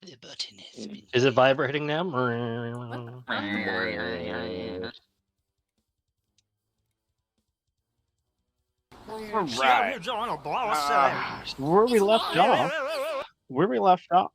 The button has been Is it vibrating now? Right. Where we left off. Where we left off.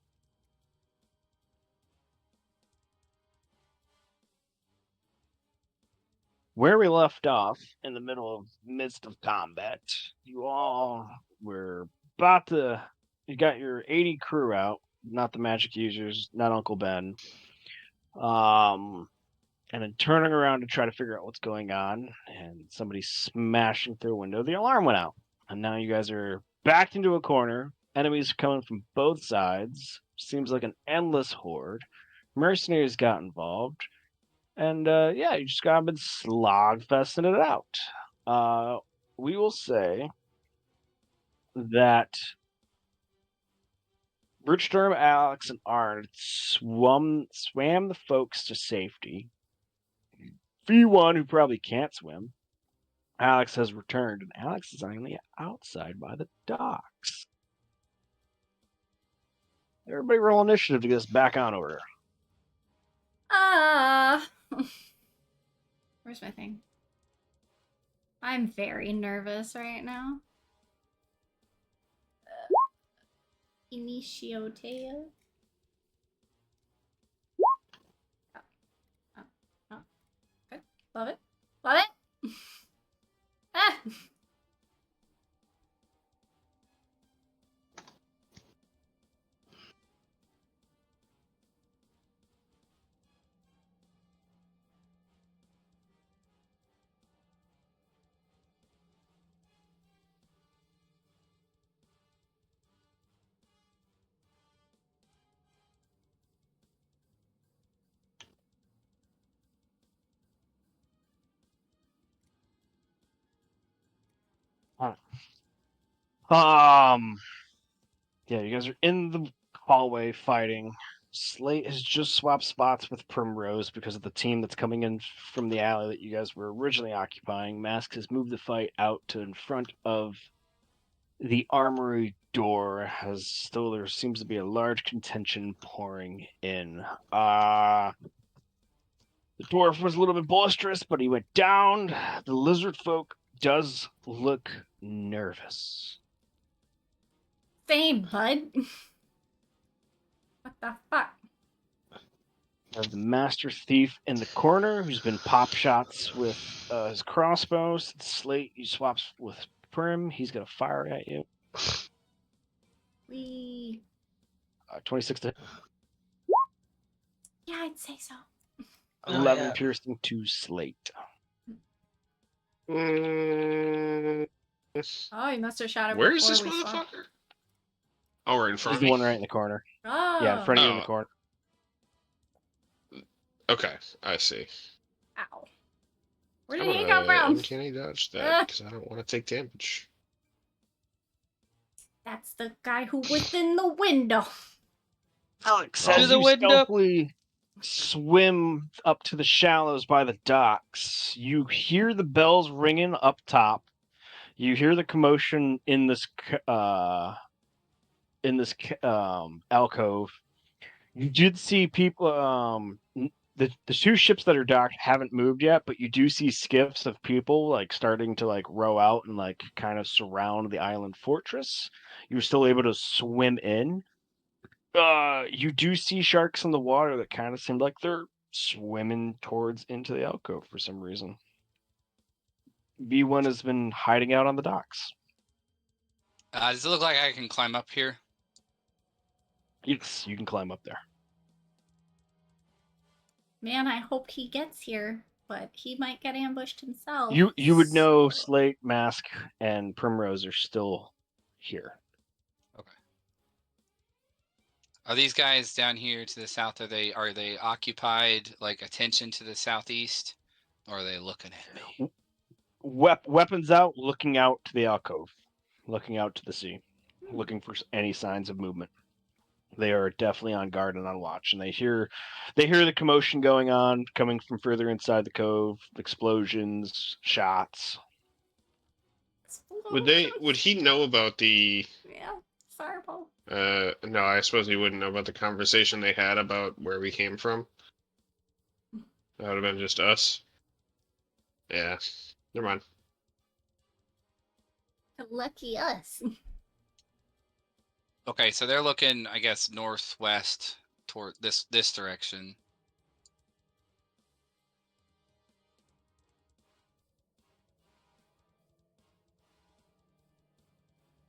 Where we left off in the midst of combat, you all were about to. You got your 80 crew out, not the magic users, not Uncle Ben. And then turning around to try to figure out what's going on, and somebody smashing through a window. The alarm went out, and now you guys are backed into a corner. Enemies coming from both sides. Seems like an endless horde. Mercenaries got involved. And yeah, you just got been slogfesting it out. We will say that Richstorm, Alex, and Arn swam the folks to safety. V1, who probably can't swim, Alex has returned, and Alex is on the outside by the docks. Everybody roll initiative to get us back on order. Where's my thing? I'm very nervous right now. Initiotea. Oh. Good. Love it. Love it. Ah. Yeah, you guys are in the hallway fighting. Slate has just swapped spots with Primrose because of the team that's coming in from the alley that you guys were originally occupying. Mask has moved the fight out to in front of the armory door, as still there seems to be a large contention pouring in. The dwarf was a little bit boisterous, but he went down. The lizard folk does look nervous. Same, bud. What the fuck? The master thief in the corner, who's been pop shots with his crossbow. Slate, he swaps with Prim. He's gonna fire at you. We. 26 to. Yeah, I'd say so. 11 piercing to Slate. Oh, you must have shot it. Where is before this we motherfucker? swapped. Oh, right in front He's of the me. one right in the corner. Oh. Yeah, in front of you in the corner. Okay, I see. Ow. Where did he come from? Uncanny dodge that because I don't want to take damage. That's the guy who was in the window. Alex, To as the you window. stealthily swim up to the shallows by the docks, you hear the bells ringing up top. You hear the commotion in this alcove. You did see people. The two ships that are docked haven't moved yet, but you do see skiffs of people like starting to like row out and like kind of surround the island fortress. You're still able to swim in. You do see sharks in the water that kind of seem like they're swimming towards into the alcove for some reason. V1 has been hiding out on the docks. Does it look like I can climb up here? Yes, you can climb up there. Man, I hope he gets here, but he might get ambushed himself. You would know Slate, Mask, and Primrose are still here. Okay. Are these guys down here to the south? Are they occupied? Like attention to the southeast, or are they looking at me? Weapons out, looking out to the alcove, looking out to the sea, looking for any signs of movement. They are definitely on guard and on watch, and they hear the commotion going on, coming from further inside the cove, explosions, shots. Would he know about the Yeah, fireball. No, I suppose you wouldn't know about the conversation they had about where we came from. That would have been just us. Yeah. Never mind. Lucky us. Okay, so they're looking, I guess, northwest toward this direction.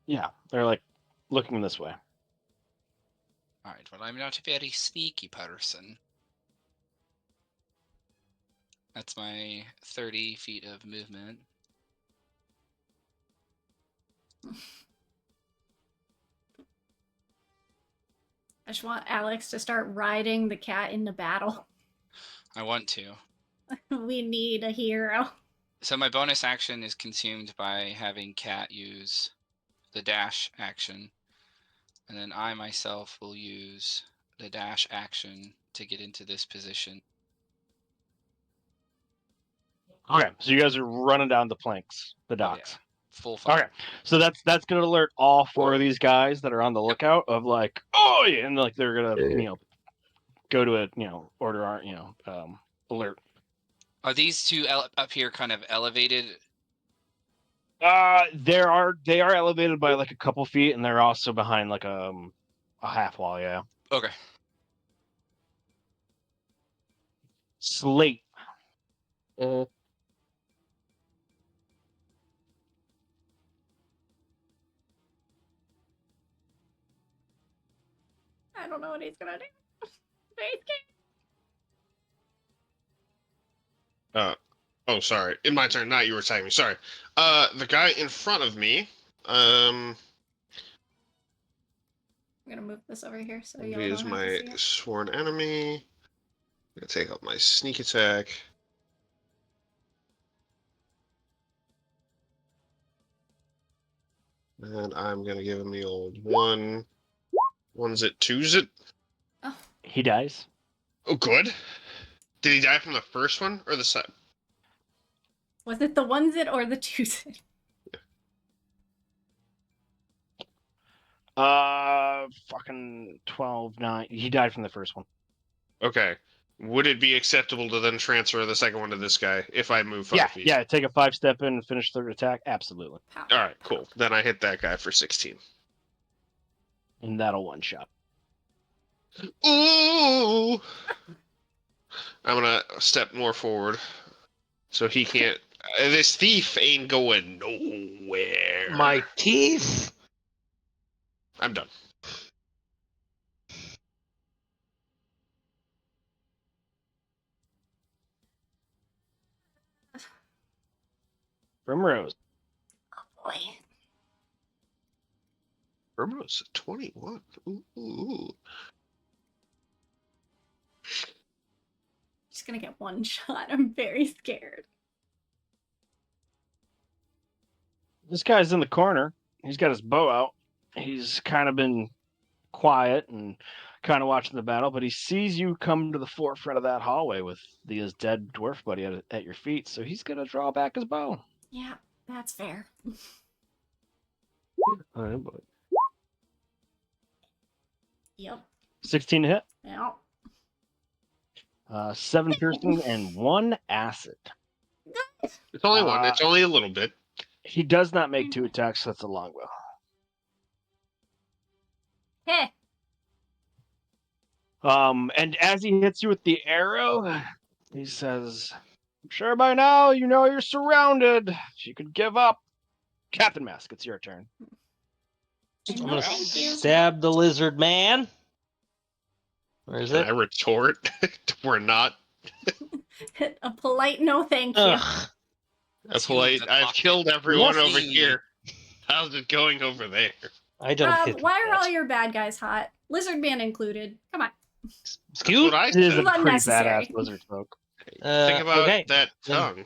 Yeah, they're like looking this way. All right, well, I'm not a very sneaky person. That's my 30 feet of movement. I just want Alex to start riding the cat into battle. I want to. We need a hero. So my bonus action is consumed by having Cat use the dash action. And then I myself will use the dash action to get into this position. Okay, so you guys are running down the planks, the Oh, docks. yeah. Full fire. Okay, so that's gonna alert all four of these guys that are on the lookout of like, oh yeah, and like they're gonna go to a order our alert. Are these two up here kind of elevated? They are elevated by like a couple feet, and they're also behind like a half wall. Yeah. Okay. Slate. I don't know what he's gonna do. Very scared. Oh, sorry. In my turn, not you were attacking me. Sorry. The guy in front of me. I'm gonna move this over here so He y'all is don't have to my see it. sworn enemy. I'm gonna take out my sneak attack. And I'm gonna give him the old one. One's it, two's it? Oh, He dies. Oh, good. Did he die from the first one or the second? was it the onesit or the twosit? Fucking 12, 9. He died from the first one. Okay. Would it be acceptable to then transfer the second one to this guy if I move 5 feet? Yeah. Take a 5-step in and finish third attack. Absolutely, Pow. All right, cool. Then I hit that guy for 16. and that'll one shot. Ooh! I'm gonna step more forward so he can't. This thief ain't going nowhere. My teeth. I'm done. Primrose. Boy. Primrose 21. Ooh. Just gonna get one shot. I'm very scared. This guy's in the corner. He's got his bow out. He's kind of been quiet and kind of watching the battle, but he sees you come to the forefront of that hallway with his dead dwarf buddy at your feet, so he's gonna draw back his bow. Yeah, that's fair. Yep. 16 to hit. Yep. 7 piercing and 1 acid. It's only one. It's only a little bit. He does not make 2 attacks, so that's a longbow. Hey. And as he hits you with the arrow, he says, "I'm sure by now you know you're surrounded. If you could give up." Captain Mask, it's your turn. I'm No, gonna thank you. stab the lizard man. Where is Can it? I retort? We're not. A polite no thank you. Ugh. A polite. I've killed everyone over here. How's it going over there? I don't hit Why are that. all your bad guys hot? Lizard man included. Come on. Excuse? What I It is a said. pretty Unnecessary. badass lizard folk. Think about Okay. that Then tongue.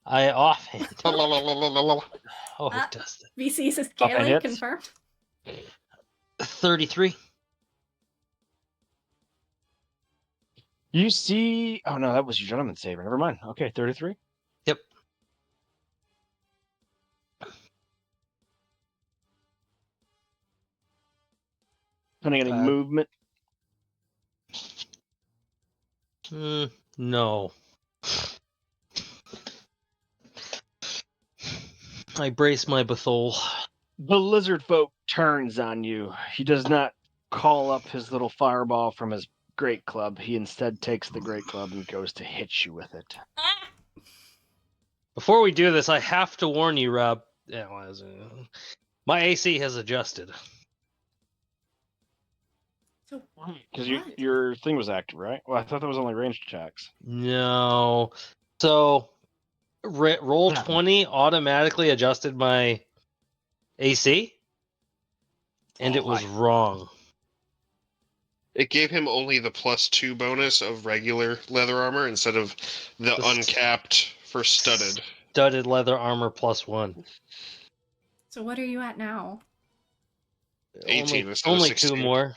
I offhand. Oh, Oh, it does that. VC says Offhand scaly, hits. confirmed. 33. You see... Oh, no, that was your gentleman saver. Never mind. Okay, 33. Yep. Spending any movement? No. I brace my Bethol. The lizard folk turns on you. He does not call up his little fireball from his great club. He instead takes the great club and goes to hit you with it. Before we do this, I have to warn you, Rob. My AC has adjusted. So Because what? your thing was active, right? Well, I thought that was only ranged attacks. No. So, roll 20 automatically adjusted my AC, and it was wrong. It gave him only the +2 bonus of regular leather armor instead of the uncapped for studded. Studded leather armor +1. So what are you at now? 18 instead of Only 16. 2 more.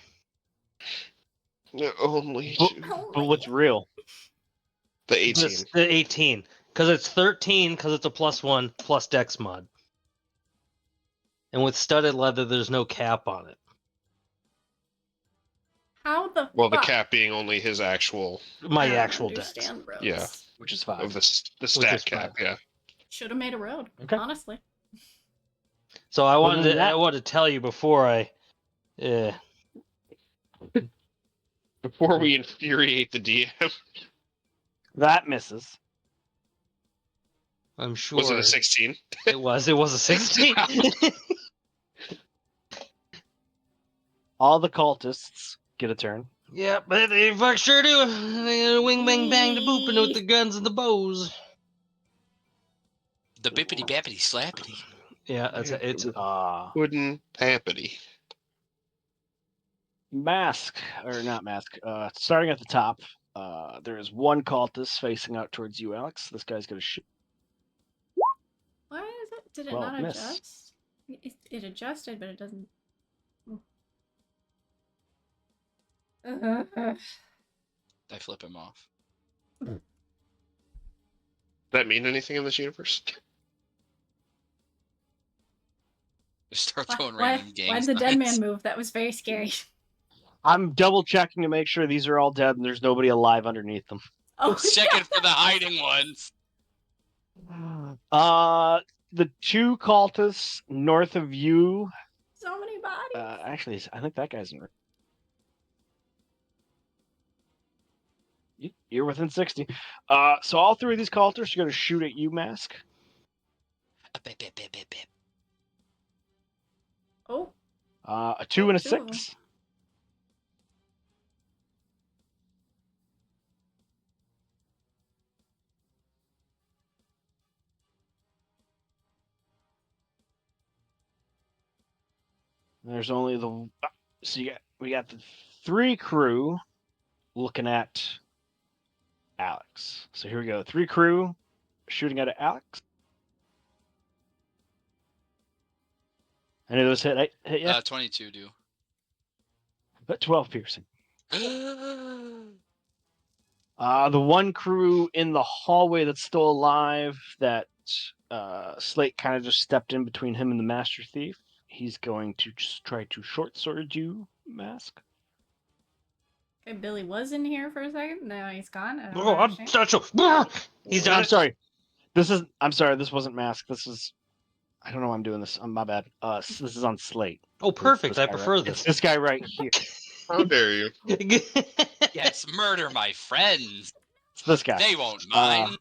No, only But, 2. but what's real? The 18. The 18. Because it's 13 because it's a +1 plus dex mod. And with studded leather, there's no cap on it. How the Well, the fuck? cap being only his actual My I don't actual dex. understand roads. Yeah. Which is 5. of the Which stat is cap. 5. Yeah. Should have made a road. Okay. Honestly. So I Other than that- wanted to tell you before I. Before we infuriate the DM, That misses. I'm sure. was it a 16? It was a 16. All the cultists get a turn. Yeah, but they fuck sure do. They wing bang bang the booping with the guns and the bows. The bippity bappity slappity. Yeah, it's Wooden pampity. Mask, or not mask, starting at the top, there is one cultist facing out towards you, Alex. This guy's going to shoot. Why is it? Did it Well, not miss. adjust? It adjusted, but it doesn't. I flip him off. Does that mean anything in this universe? Just start throwing Why random games. why did the dead man move? That was very scary. I'm double checking to make sure these are all dead and there's nobody alive underneath them. Oh, Checking for the hiding ones. The 2 cultists north of you. so many bodies. Actually, I think that guy's in. You're within 60. So all 3 of these cultists are going to shoot at you, Mask. Oh. A 2 and a 2 of them. 6. There's only the we got the 3 crew looking at Alex. So here we go. 3 crew shooting at Alex. Any of those hit yet? 22 do. But 12 piercing. The one crew in the hallway that's still alive that Slate kind of just stepped in between him and the Master Thief. He's going to just try to short sword you, Mask. Okay, Billy was in here for a second. Now he's gone. I don't Oh, I'm understand. such He's done I'm it. sorry. I'm sorry. This wasn't Mask. This is. I don't know why I'm doing this. My bad. This is on Slate. Oh, perfect. I prefer It's this. this guy right here. How dare you? Yes, murder my friends. It's this guy. They won't mind.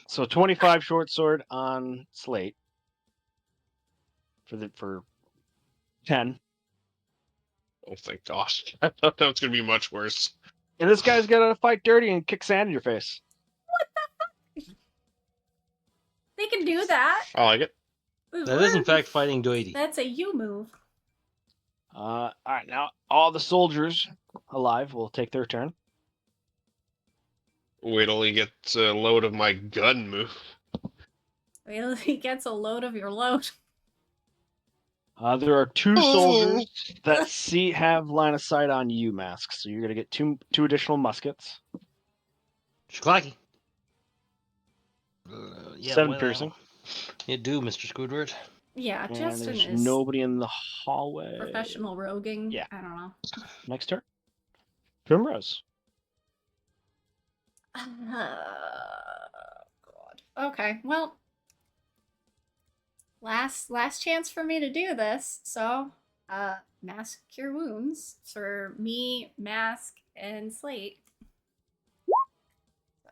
So 25 short sword on Slate for 10. Oh, thank gosh. I thought that was going to be much worse. And this guy's gonna fight dirty and kick sand in your face. They can do that. I like it. That is, in fact, fighting Doity. That's a you move. All right, now all the soldiers alive will take their turn. Wait till he gets a load of my gun move. Well, he gets a load of your load. There are 2 soldiers that have line of sight on you, Mask. So you're gonna get two additional muskets. Schlacky. 7 piercing. You do, Mr. Squidward. Yeah, And Justin there's is nobody in the hallway. professional roguing. Yeah. I don't know. Next turn. Primrose. God. Okay, well, last chance for me to do this. So, mask cure wounds for me, Mask, and Slate.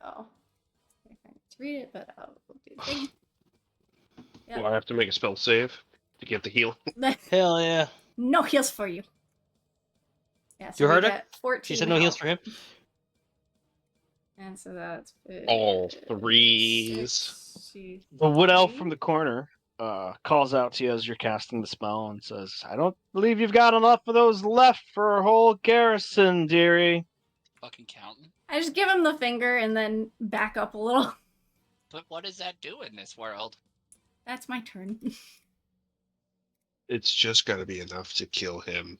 So, I can't read it, but I'll do the thing. Yep. Well, I have to make a spell save to get the heal. Hell yeah. No heals for you. Yeah, so You we heard her? get 14. She said no heals health. for him. And so that's All threes. The wood elf from the corner calls out to you as you're casting the spell and says, I don't believe you've got enough of those left for a whole garrison, dearie. Fucking counting. I just give him the finger and then back up a little. But what does that do in this world? That's my turn. It's just got to be enough to kill him.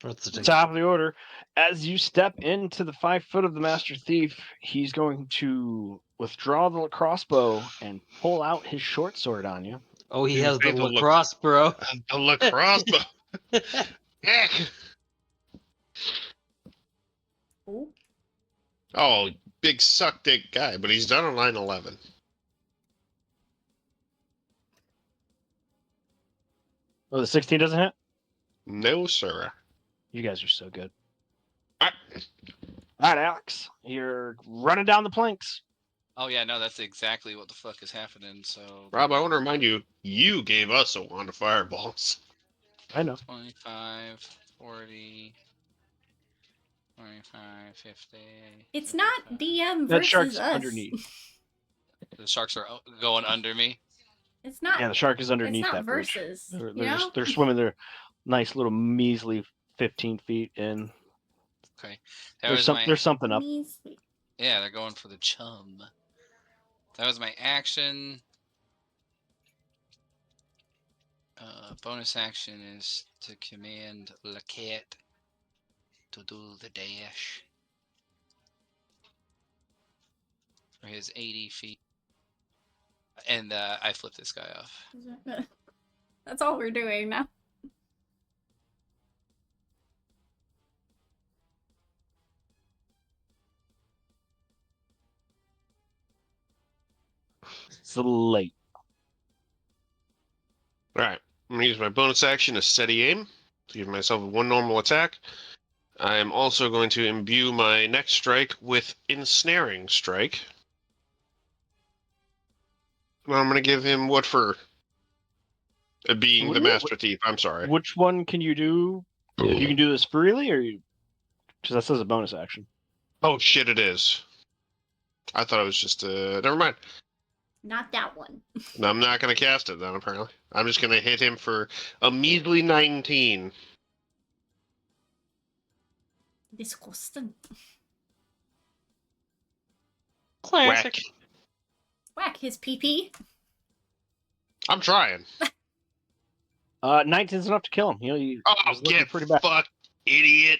What's the Top of the order. As you step into the 5 foot of the Master Thief, he's going to withdraw the crossbow and pull out his short sword on you. Oh, he You has the say the look- lacrosse, bro. The lacrosse. Heck. Oh. Oh, big suck dick guy, but he's done on 9/11. Oh, the 16 doesn't hit? No, sir. You guys are so good. Ah, All right, Alex, you're running down the planks. Oh yeah, no, that's exactly what the fuck is happening. So Rob, I want to remind you, you gave us a wand of fireballs. I know. 25, 40, 25, 50. It's not 55. DM That versus shark's us. underneath. The sharks are going under me. It's not. Yeah, the shark is It's underneath not that bridge. versus. They're, You they're, know. they're swimming their nice little measly 15 feet in. Okay, that was my There's something up. Measly. yeah. They're going for the chum. That was my action. Bonus action is to command Laquette to do the dash for his 80 feet. And I flip this guy off. That's all we're doing now. It's late. Alright, I'm going to use my bonus action to steady aim to give myself one normal attack. I am also going to imbue my next strike with Ensnaring Strike. And I'm going to give him what for? Being the Master Thief, I'm sorry. Which one can you do? You can do this freely, or you? Because that says a bonus action. Oh shit, it is. I thought it was just never mind. Not that one. No, I'm not going to cast it then, apparently. I'm just going to hit him for a measly 19. Disgusting. Classic. Whack. Whack his PP. I'm trying. 19's enough to kill him. He's Oh, looking get pretty bad. fucked, idiot.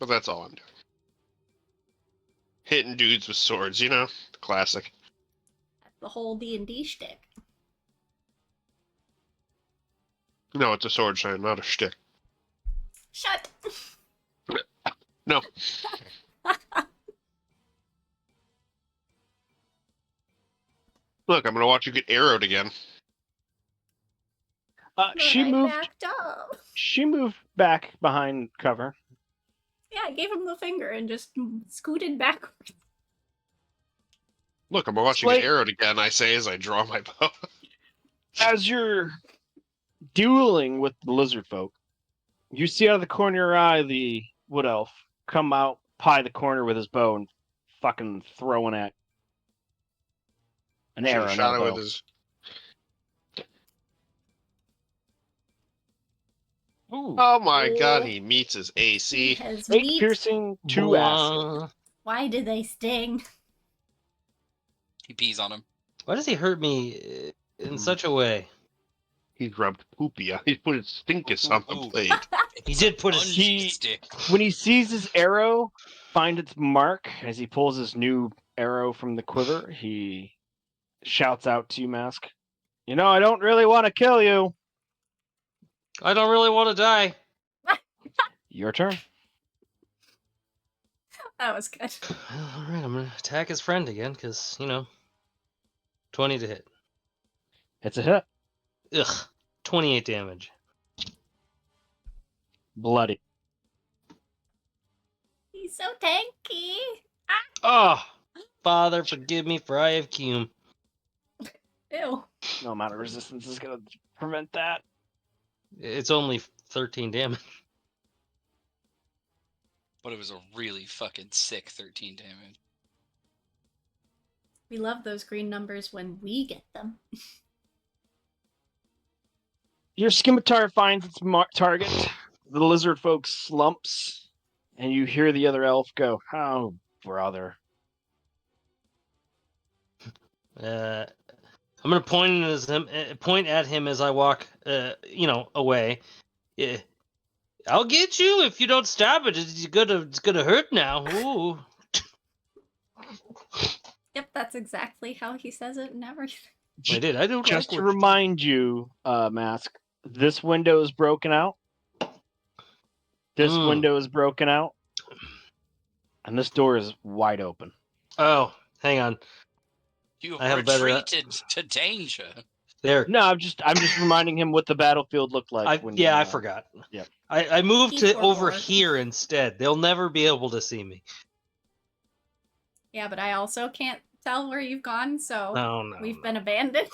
But that's all I'm doing. Hitting dudes with swords, classic. That's the whole D&D shtick. No, it's a sword shine, not a shtick. Shut. No. Look, I'm gonna watch you get arrowed again. She I moved. backed up. She moved back behind cover. Yeah, I gave him the finger and just scooted backwards. Look, I'm gonna watch you get arrowed again, I say as I draw my bow. As you're dueling with the lizard folk, you see out of the corner of your eye the wood elf come out, pie the corner with his bow, and fucking throwing at an arrow. Shot Not it a with bow. his. Ooh. Oh my god, he meets his AC. Has 8 meat. piercing, 2 acid. Blah. Why do they sting? He pees on him. Why does he hurt me in such a way? He's rubbed poopy. He's put his stinkus on the Ooh. plate. He did put his Onion stick. When he sees his arrow find its mark as he pulls his new arrow from the quiver, he shouts out to you, Mask. You know, I don't really want to kill you. I don't really want to die. Your turn. That was good. Well, all right, I'm gonna attack his friend again, because 20 to hit. It's a hit. Ugh, 28 damage. Bloody. He's so tanky. Oh, Father, forgive me, for I have cum. Ew. No amount of resistance is going to prevent that. It's only 13 damage. But it was a really fucking sick 13 damage. We love those green numbers when we get them. Your scimitar finds its target. The lizard folk slumps, and you hear the other elf go, "Oh, brother." I'm gonna point at him as I walk, away. Yeah, I'll get you if you don't stop it. It's gonna hurt now. Ooh. Yep, that's exactly how he says it and everything. I did. I do Just to backwards. remind you, Mask, this window is broken out. This window is broken out. And this door is wide open. Oh, hang on. You I have retreated to danger. There. No, I'm just reminding him what the battlefield looked like. I forgot. Yep. I moved He to forbore. over here instead. They'll never be able to see me. Yeah, but I also can't tell where you've gone, so No, we've been abandoned.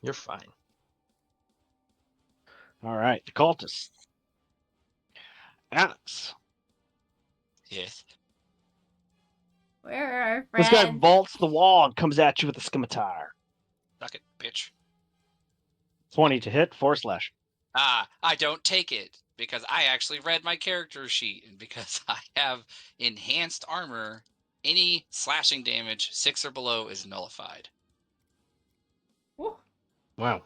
You're fine. All right, the cultists. Alex. Where are our friends? This guy vaults the wall and comes at you with a scimitar. Suck it, bitch. 20 to hit, 4 slash. I don't take it because I actually read my character sheet, and because I have enhanced armor, any slashing damage 6 or below is nullified. Ooh, Wow.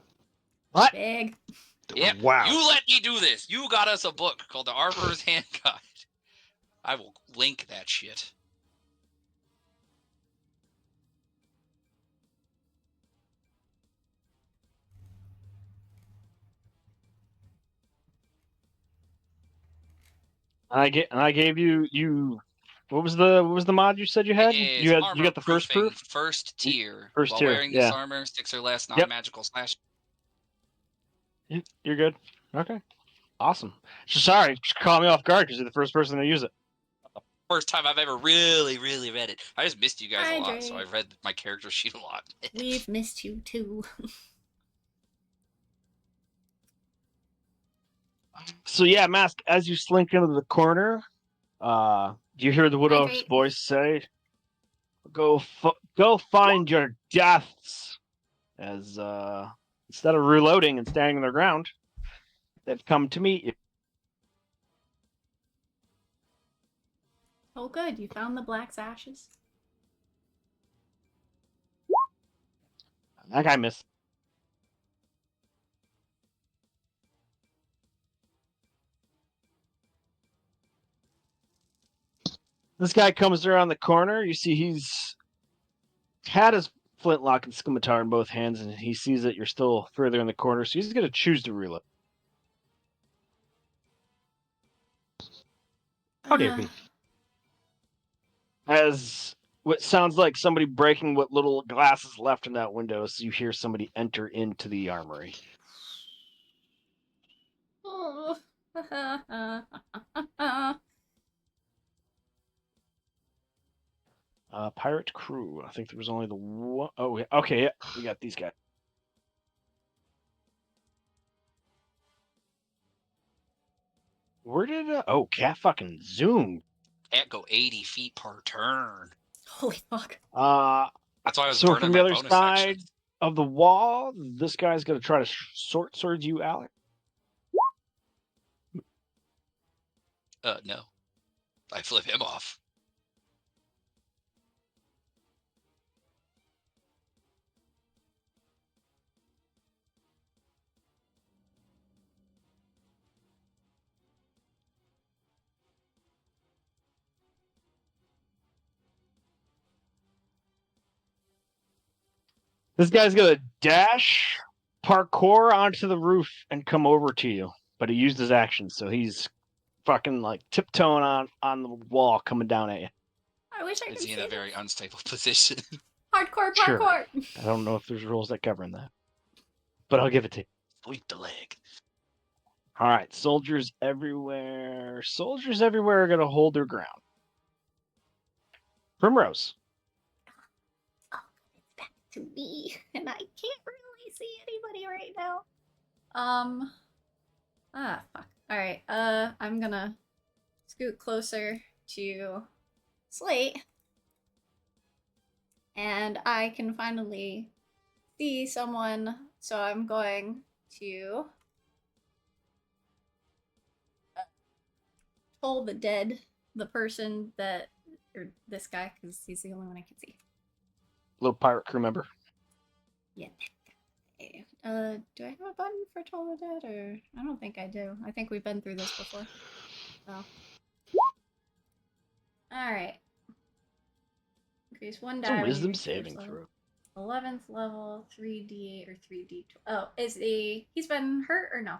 What? big. Yep. Wow. You let me do this. You got us a book called The Armorer's Hand Guide. I will link that shit. I gave you what was the mod you said you had? It You is got the first armor-proofing, proof? first tier. First While tier, wearing yeah. this armor, 6 or less non-magical slash. You're good. Okay. Awesome. Sorry, just caught me off guard because you're the first person to use it. First time I've ever really, really read it. I just missed you guys a lot, so Hydrate. I've read my character sheet a lot. We've missed you too. So yeah, Mask, as you slink into the corner, you hear the wood elf's Hydrate. voice say, go find your deaths. As instead of reloading and standing their ground, they've come to meet you. Oh, good. You found the black's ashes. That guy missed. This guy comes around the corner. You see he's had his flintlock and scimitar in both hands, and he sees that you're still further in the corner, so he's going to choose to reload. How dare he? As what sounds like somebody breaking what little glass is left in that window, as you hear somebody enter into the armory. Oh. Pirate crew. I think there was only the one. Oh, okay. Yeah, we got these guys. Where did cat fucking zoom? Can't go 80 feet per turn. Holy fuck. That's why I was So burning from my the other bonus side action. of the wall, this guy's gonna try to short sword you, Alec. No. I flip him off. This guy's gonna dash, parkour onto the roof, and come over to you. But he used his action, so he's fucking like tiptoeing on the wall, coming down at you. I wish I could Is he see in a this. very unstable position? Hardcore Sure. parkour. I don't know if there's rules that govern that, but I'll give it to you. Sweep the leg. All right, soldiers everywhere. Soldiers everywhere are gonna hold their ground. Primrose. Oh, it's back to me, and I can't really see anybody right now. Fuck. All right. I'm gonna scoot closer to Slate, and I can finally see someone. So I'm going to toll the dead, the person that, or this guy, because he's the only one I can see. Little pirate crew member. Yeah. Okay. Do I have a button for toll the dead, or I don't think I do. I think we've been through this before. So. All right. Increase one It's a die. when you wisdom reach first saving level. throw. 11th level, 3d8 or 3d12. Oh, he's been hurt or no?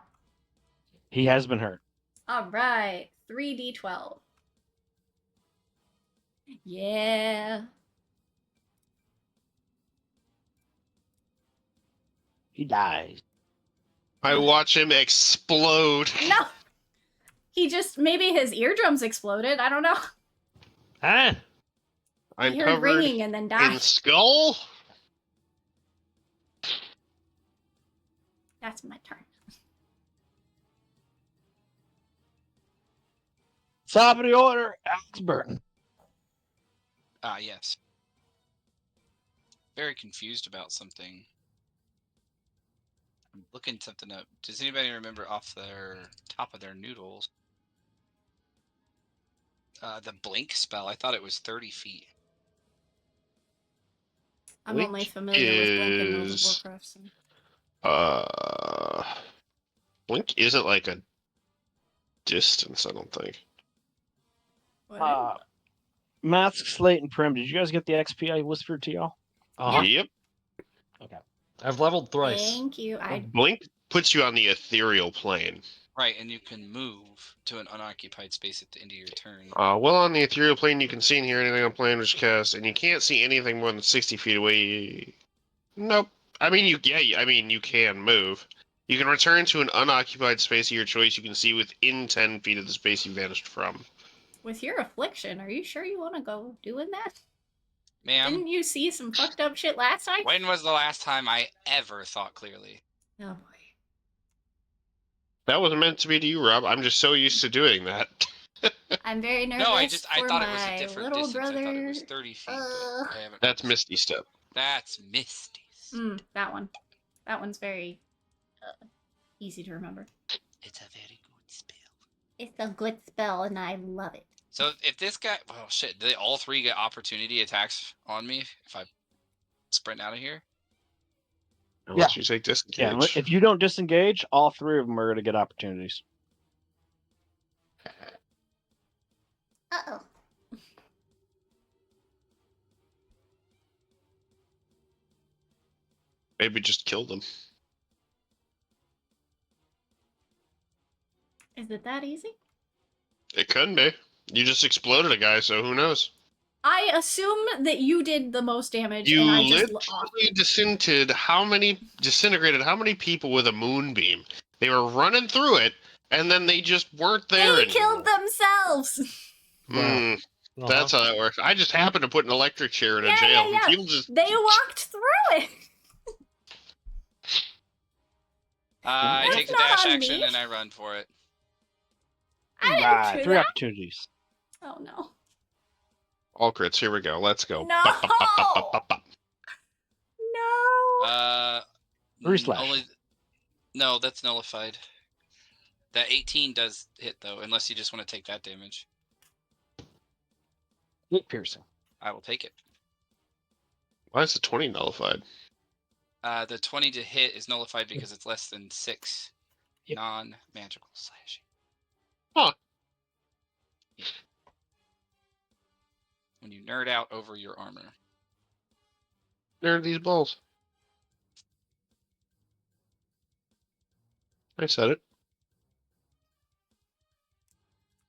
He has been hurt. All right, 3d12. Yeah. He dies. I watch him explode. No. He just, maybe his eardrums exploded. I don't know. Ah, I'm He heard covered ringing and then in died. skull. That's my turn. Top of the order, Alex Burton. Yes. Very confused about something. I'm looking something up. Does anybody remember off their top of their noodles? The blink spell. I thought it was 30 feet. I'm Blink only familiar with Blink in World of is- Warcraft. So. Blink isn't like a distance, I don't think. What? Mask, Slate, and Prim. Did you guys get the XP I whispered to y'all? uh-huh. Yep. I've leveled thrice. Thank you. Blink puts you on the ethereal plane. Right, and you can move to an unoccupied space at the end of your turn. Well, on the ethereal plane, you can see and hear anything on plane which cast, and you can't see anything more than 60 feet away. Nope. I mean, you can move. You can return to an unoccupied space of your choice. You can see within 10 feet of the space you vanished from. With your affliction, are you sure you want to go doing that? Ma'am, Didn't you see some fucked up shit last time? when was the last time I ever thought clearly? Oh boy. That wasn't meant to be to you, Rob. I'm just so used to doing that. I'm very nervous. No, I for thought it was a my different little distance. brother. I thought it was 30 feet. But I haven't. That's Misty Step. That's Misty. That one. That one's very easy to remember. It's a very good spell. It's a good spell, and I love it. So if this guy, well, shit, do they all three get opportunity attacks on me if I sprint out of here? Unless you take disengage. Yeah, if you don't disengage, all three of them are going to get opportunities. Uh-oh. Maybe just kill them. Is it that easy? It could be. You just exploded a guy, so who knows? I assume that you did the most damage, You and I just literally disintegrated how many people with a moonbeam? They were running through it, and then they just weren't there They anymore. killed themselves. That's how that works. I just happened to put an electric chair in a jail. Yeah. People just They walked through it. I That's take the not dash on action me. and I run for it. I didn't Right, do 3 that. opportunities. Oh no. all crits. Here we go. Let's go. No. No. 3 slash. Only. No, that's nullified. That 18 does hit though, unless you just want to take that damage. 8 piercing. I will take it. Why is the 20 nullified? The 20 to hit is nullified because it's less than 6 Yep. non-magical slashing. Huh. Yeah. When you nerd out over your armor. There are these balls. I said it.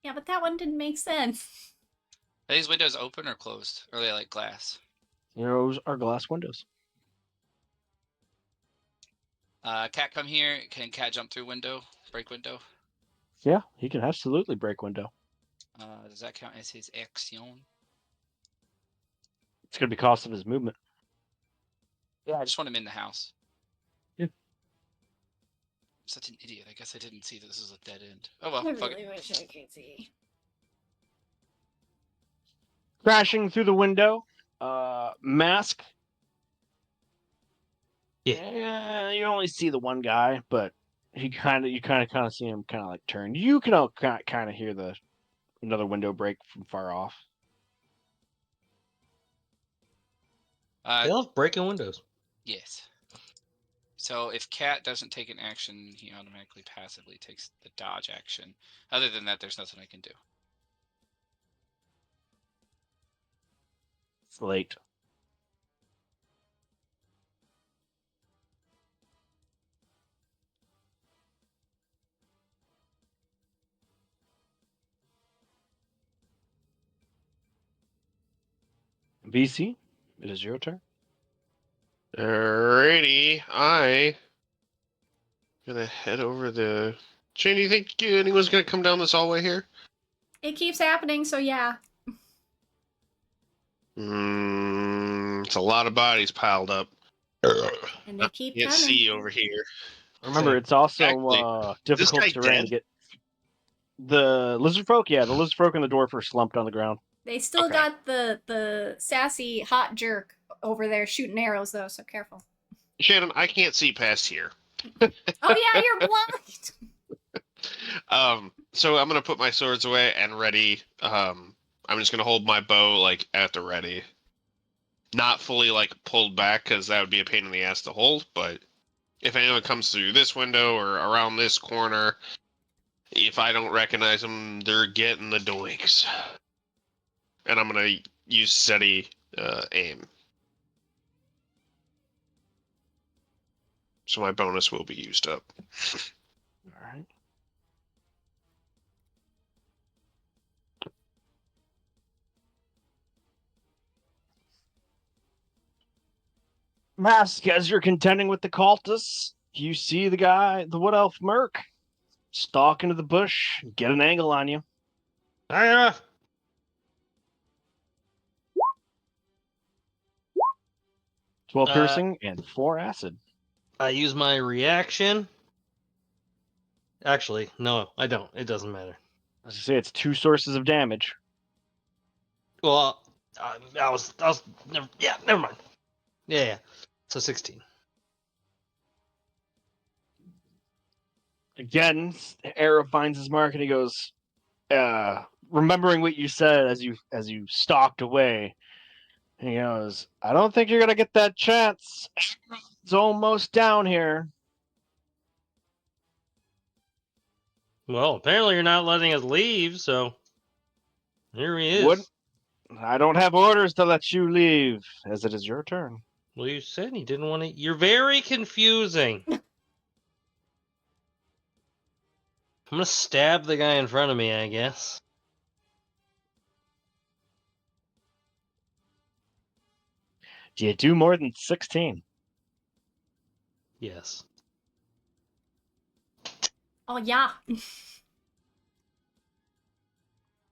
Yeah, but that one didn't make sense. Are these windows open or closed? Or are they like glass? Those are glass windows. Cat, come here. Can Cat jump through window? Break window? Yeah, he can absolutely break window. Does that count as his action? It's going to be cost of his movement. Yeah, I just want him in the house. Yeah. I'm such an idiot. I guess I didn't see that this was a dead end. Oh well, I fuck really it. wish I could see. Crashing through the window. Mask. Yeah. You only see the one guy, but you kind of see him kind of like turn. You can all kind of hear another window break from far off. They love breaking windows. Yes. So if Cat doesn't take an action, he automatically passively takes the dodge action. Other than that, there's nothing I can do. It's late. VC, it is your turn. Alrighty, I gonna head over the. Shane, do you think anyone's gonna come down this hallway here? It keeps happening, so yeah. It's a lot of bodies piled up. And they keep Can't coming. see over here. Remember, it's also Actually, difficult guy terrain dead? to get. The lizard folk, yeah, the lizard folk and the dwarf are slumped on the ground. They still Okay. got the sassy hot jerk over there shooting arrows though, so careful. Shannon, I can't see past here. Oh yeah, you're blind. So I'm gonna put my swords away and ready. I'm just gonna hold my bow like at the ready, not fully like pulled back because that would be a pain in the ass to hold. But if anyone comes through this window or around this corner, if I don't recognize them, they're getting the doinks. And I'm gonna use steady aim. So my bonus will be used up. All right. Mask, as you're contending with the cultists, you see the wood elf merc, stalk into the bush, get an angle on you. 12 piercing and 4 acid. I use my reaction. Actually, no, I don't. It doesn't matter. As I say, it's 2 sources of damage. Well, I was never mind. Yeah. So 16. Again, Arrow finds his mark and he goes, remembering what you said as you stalked away, he goes, I don't think you're gonna get that chance. It's almost down here. Well, apparently you're not letting us leave, so here he is. What? I don't have orders to let you leave, as it is your turn. Well, you said you didn't want to. You're very confusing. I'm gonna stab the guy in front of me, I guess. Do you do more than 16? Yes. Oh yeah.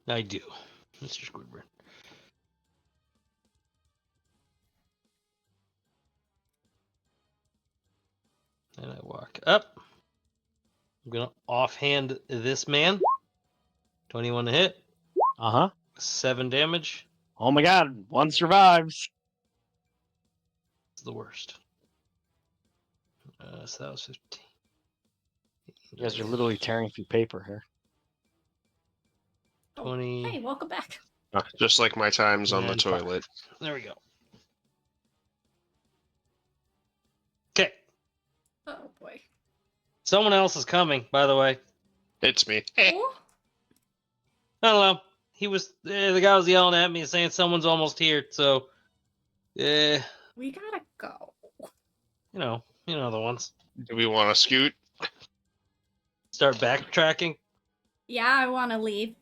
I do, Mr. Squidward. And I walk up. I'm gonna offhand this man. 21 to hit. 7 damage. Oh my god, 1 survives. It's the worst. So that was 15. You guys are literally tearing through paper here. 20. Hey, welcome back. Just like my times on the And 5. toilet. There we go. Okay. Oh boy. Someone else is coming, by the way. It's me. Oh, I don't know. He was the guy was yelling at me saying someone's almost here, so yeah, we gotta go. you know the ones. Do we want to scoot? Start backtracking. Yeah, I want to leave.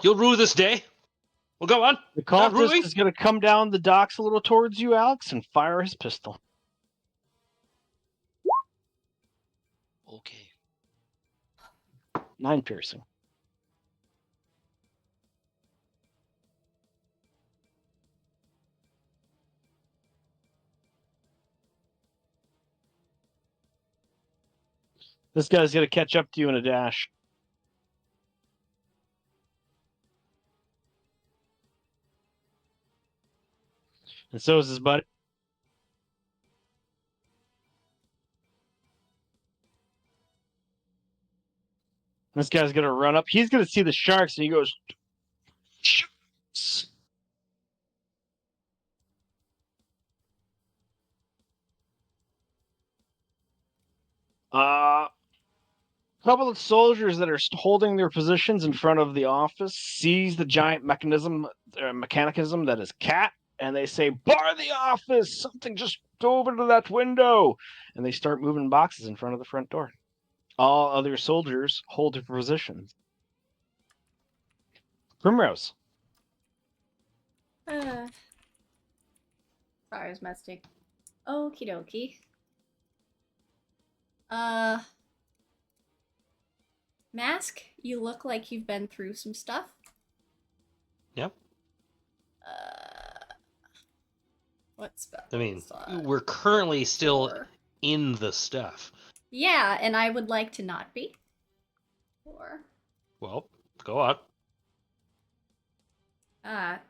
You'll rue this day. Well, go on. The Not cultist ruling. is going to come down the docks a little towards you, Alex, and fire his pistol. Okay. 9 piercing. This guy's going to catch up to you in a dash. And so is his buddy. This guy's going to run up. He's going to see the sharks, and he goes... Shoots. A couple of soldiers that are holding their positions in front of the office sees the giant mechanism that is Cat, and they say, "Bar the office! Something just dove into that window!" And they start moving boxes in front of the front door. All other soldiers hold their positions. Primrose. Sorry, I was messing. Okie dokie. Mask, you look like you've been through some stuff. Yep. What spell? I mean, we're currently still in the stuff. Yeah, and I would like to not be. Or... Well, go on.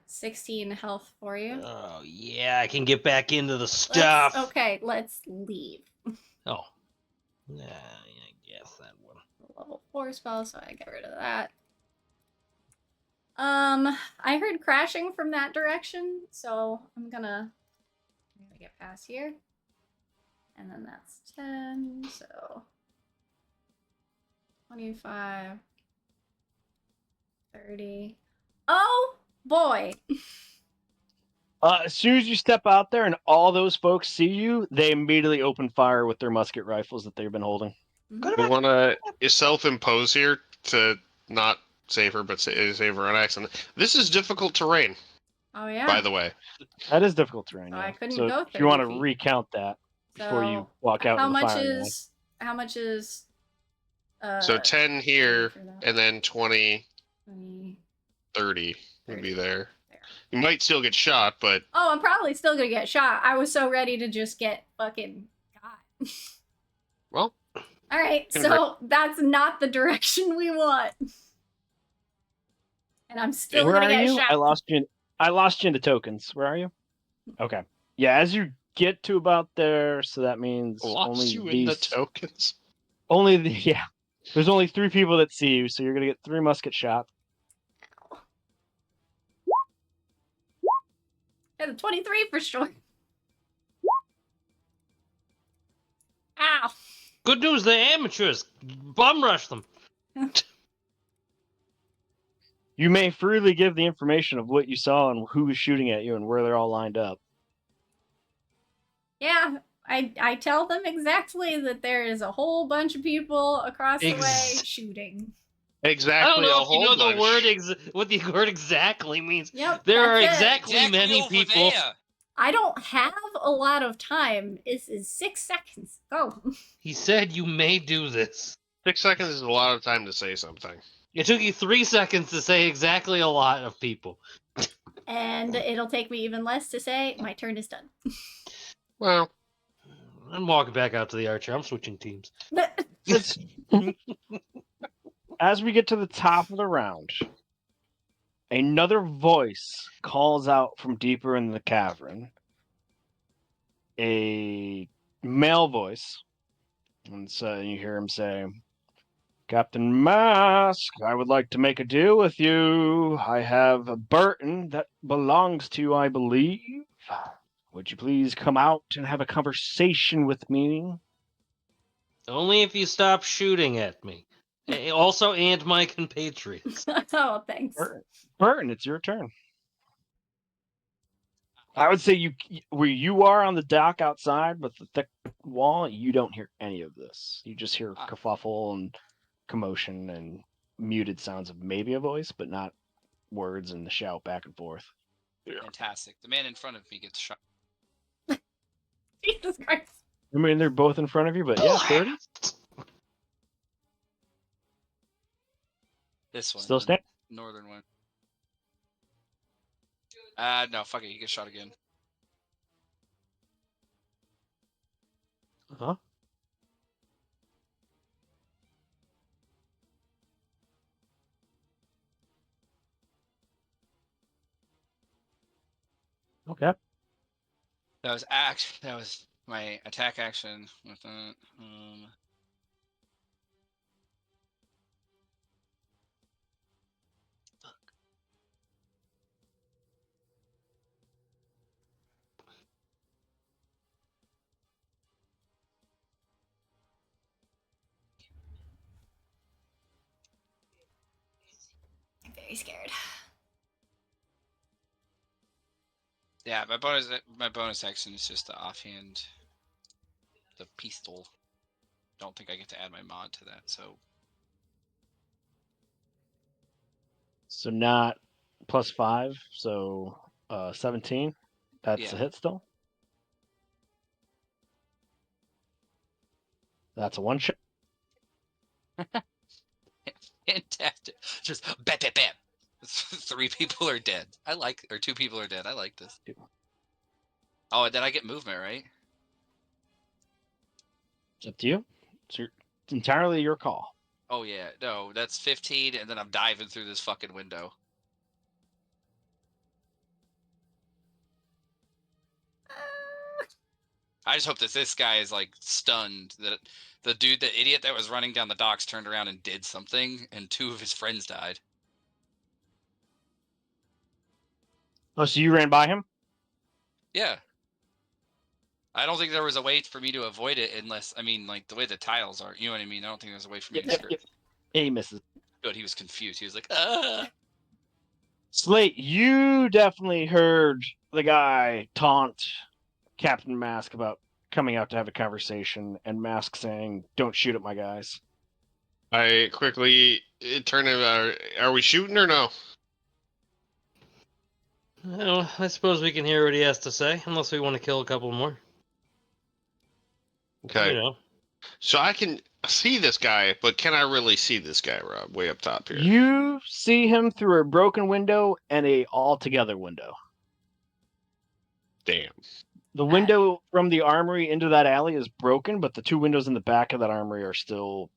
16 health for you. Oh, yeah, I can get back into the stuff. Let's leave. Oh. Yeah, I guess that one. Level 4 spell, so I get rid of that. I heard crashing from that direction, so I'm gonna get past here. And then that's 10, so 25, 30. Oh boy! As soon as you step out there and all those folks see you, they immediately open fire with their musket rifles that they've been holding. We want to self-impose here to not save her, but save her on accident. This is difficult terrain. Oh yeah. By the way, that is difficult terrain. So yeah. I couldn't so go 30 if you want to feet. recount that before you walk out. How in the much fire, is? How much is? So 10 here, and then 20, 20, 30 would be there. there. You might still get shot, but Oh, I'm probably still gonna get shot. I was so ready to just get fucking got. Well. All right, so that's not the direction we want. And I'm still Where gonna are get you? shot. I lost you into tokens. Where are you? Okay. Yeah, as you get to about there, so that means only you these in the tokens. yeah. There's only 3 people that see you, so you're gonna get 3 musket shots. Yeah, the 23 for sure. Ow. Good news, they're amateurs. Bum rush them. You may freely give the information of what you saw and who was shooting at you and where they're all lined up. Yeah, I tell them exactly that there is a whole bunch of people across the way shooting. Exactly. I don't know a if you whole know bunch. the word what the word exactly means. Yep, There are that's it. exactly many over people. there. I don't have a lot of time. This is 6 seconds. Go. He said you may do this. 6 seconds is a lot of time to say something. It took you 3 seconds to say exactly a lot of people. And it'll take me even less to say my turn is done. Well, I'm walking back out to the archer. I'm switching teams. As we get to the top of the round, another voice calls out from deeper in the cavern. A male voice. And so you hear him say, "Captain Mask, I would like to make a deal with you. I have a Burton that belongs to you, I believe. Would you please come out and have a conversation with me?" Only if you stop shooting at me. Also, and my compatriots. Oh, thanks. Burton, it's your turn. I would say where you are on the dock outside with the thick wall, you don't hear any of this. You just hear Ah. kerfuffle and commotion and muted sounds of maybe a voice, but not words and the shout back and forth. Fantastic. The man in front of me gets shot. Jesus Christ. I mean, they're both in front of you, but yeah, 30. This one. Still the stand. northern one. No, fuck it. He gets shot again. Huh? Okay. That was my attack action with that. I'm very scared. Yeah, my bonus action is just the offhand, the pistol. Don't think I get to add my mod to that. So not +5, so 17. That's Yeah. a hit still. That's a one shot. Fantastic. Just bam, bam, bam. 3 people are dead. Or 2 people are dead. I like this. Oh, and then I get movement, right? It's up to you. It's entirely your call. Oh yeah, no, that's 15, and then I'm diving through this fucking window. I just hope that this guy is like stunned. That the idiot that was running down the docks turned around and did something, and 2 of his friends died. Oh, so you ran by him? Yeah. I don't think there was a way for me to avoid it unless, I mean, like the way the tiles are. You know what I mean? I don't think there's a way for me to skirt. Yep. He misses. Good. He was confused. He was like, "Ah." Slate, you definitely heard the guy taunt Captain Mask about coming out to have a conversation, and Mask saying, "Don't shoot at my guys." I quickly turn it. Are we shooting or no? Well, I suppose we can hear what he has to say, unless we want to kill a couple more. Okay. You know. So I can see this guy, but can I really see this guy, Rob? Way up top here. You see him through a broken window and a all-together window. Damn. The window from the armory into that alley is broken, but the 2 windows in the back of that armory are still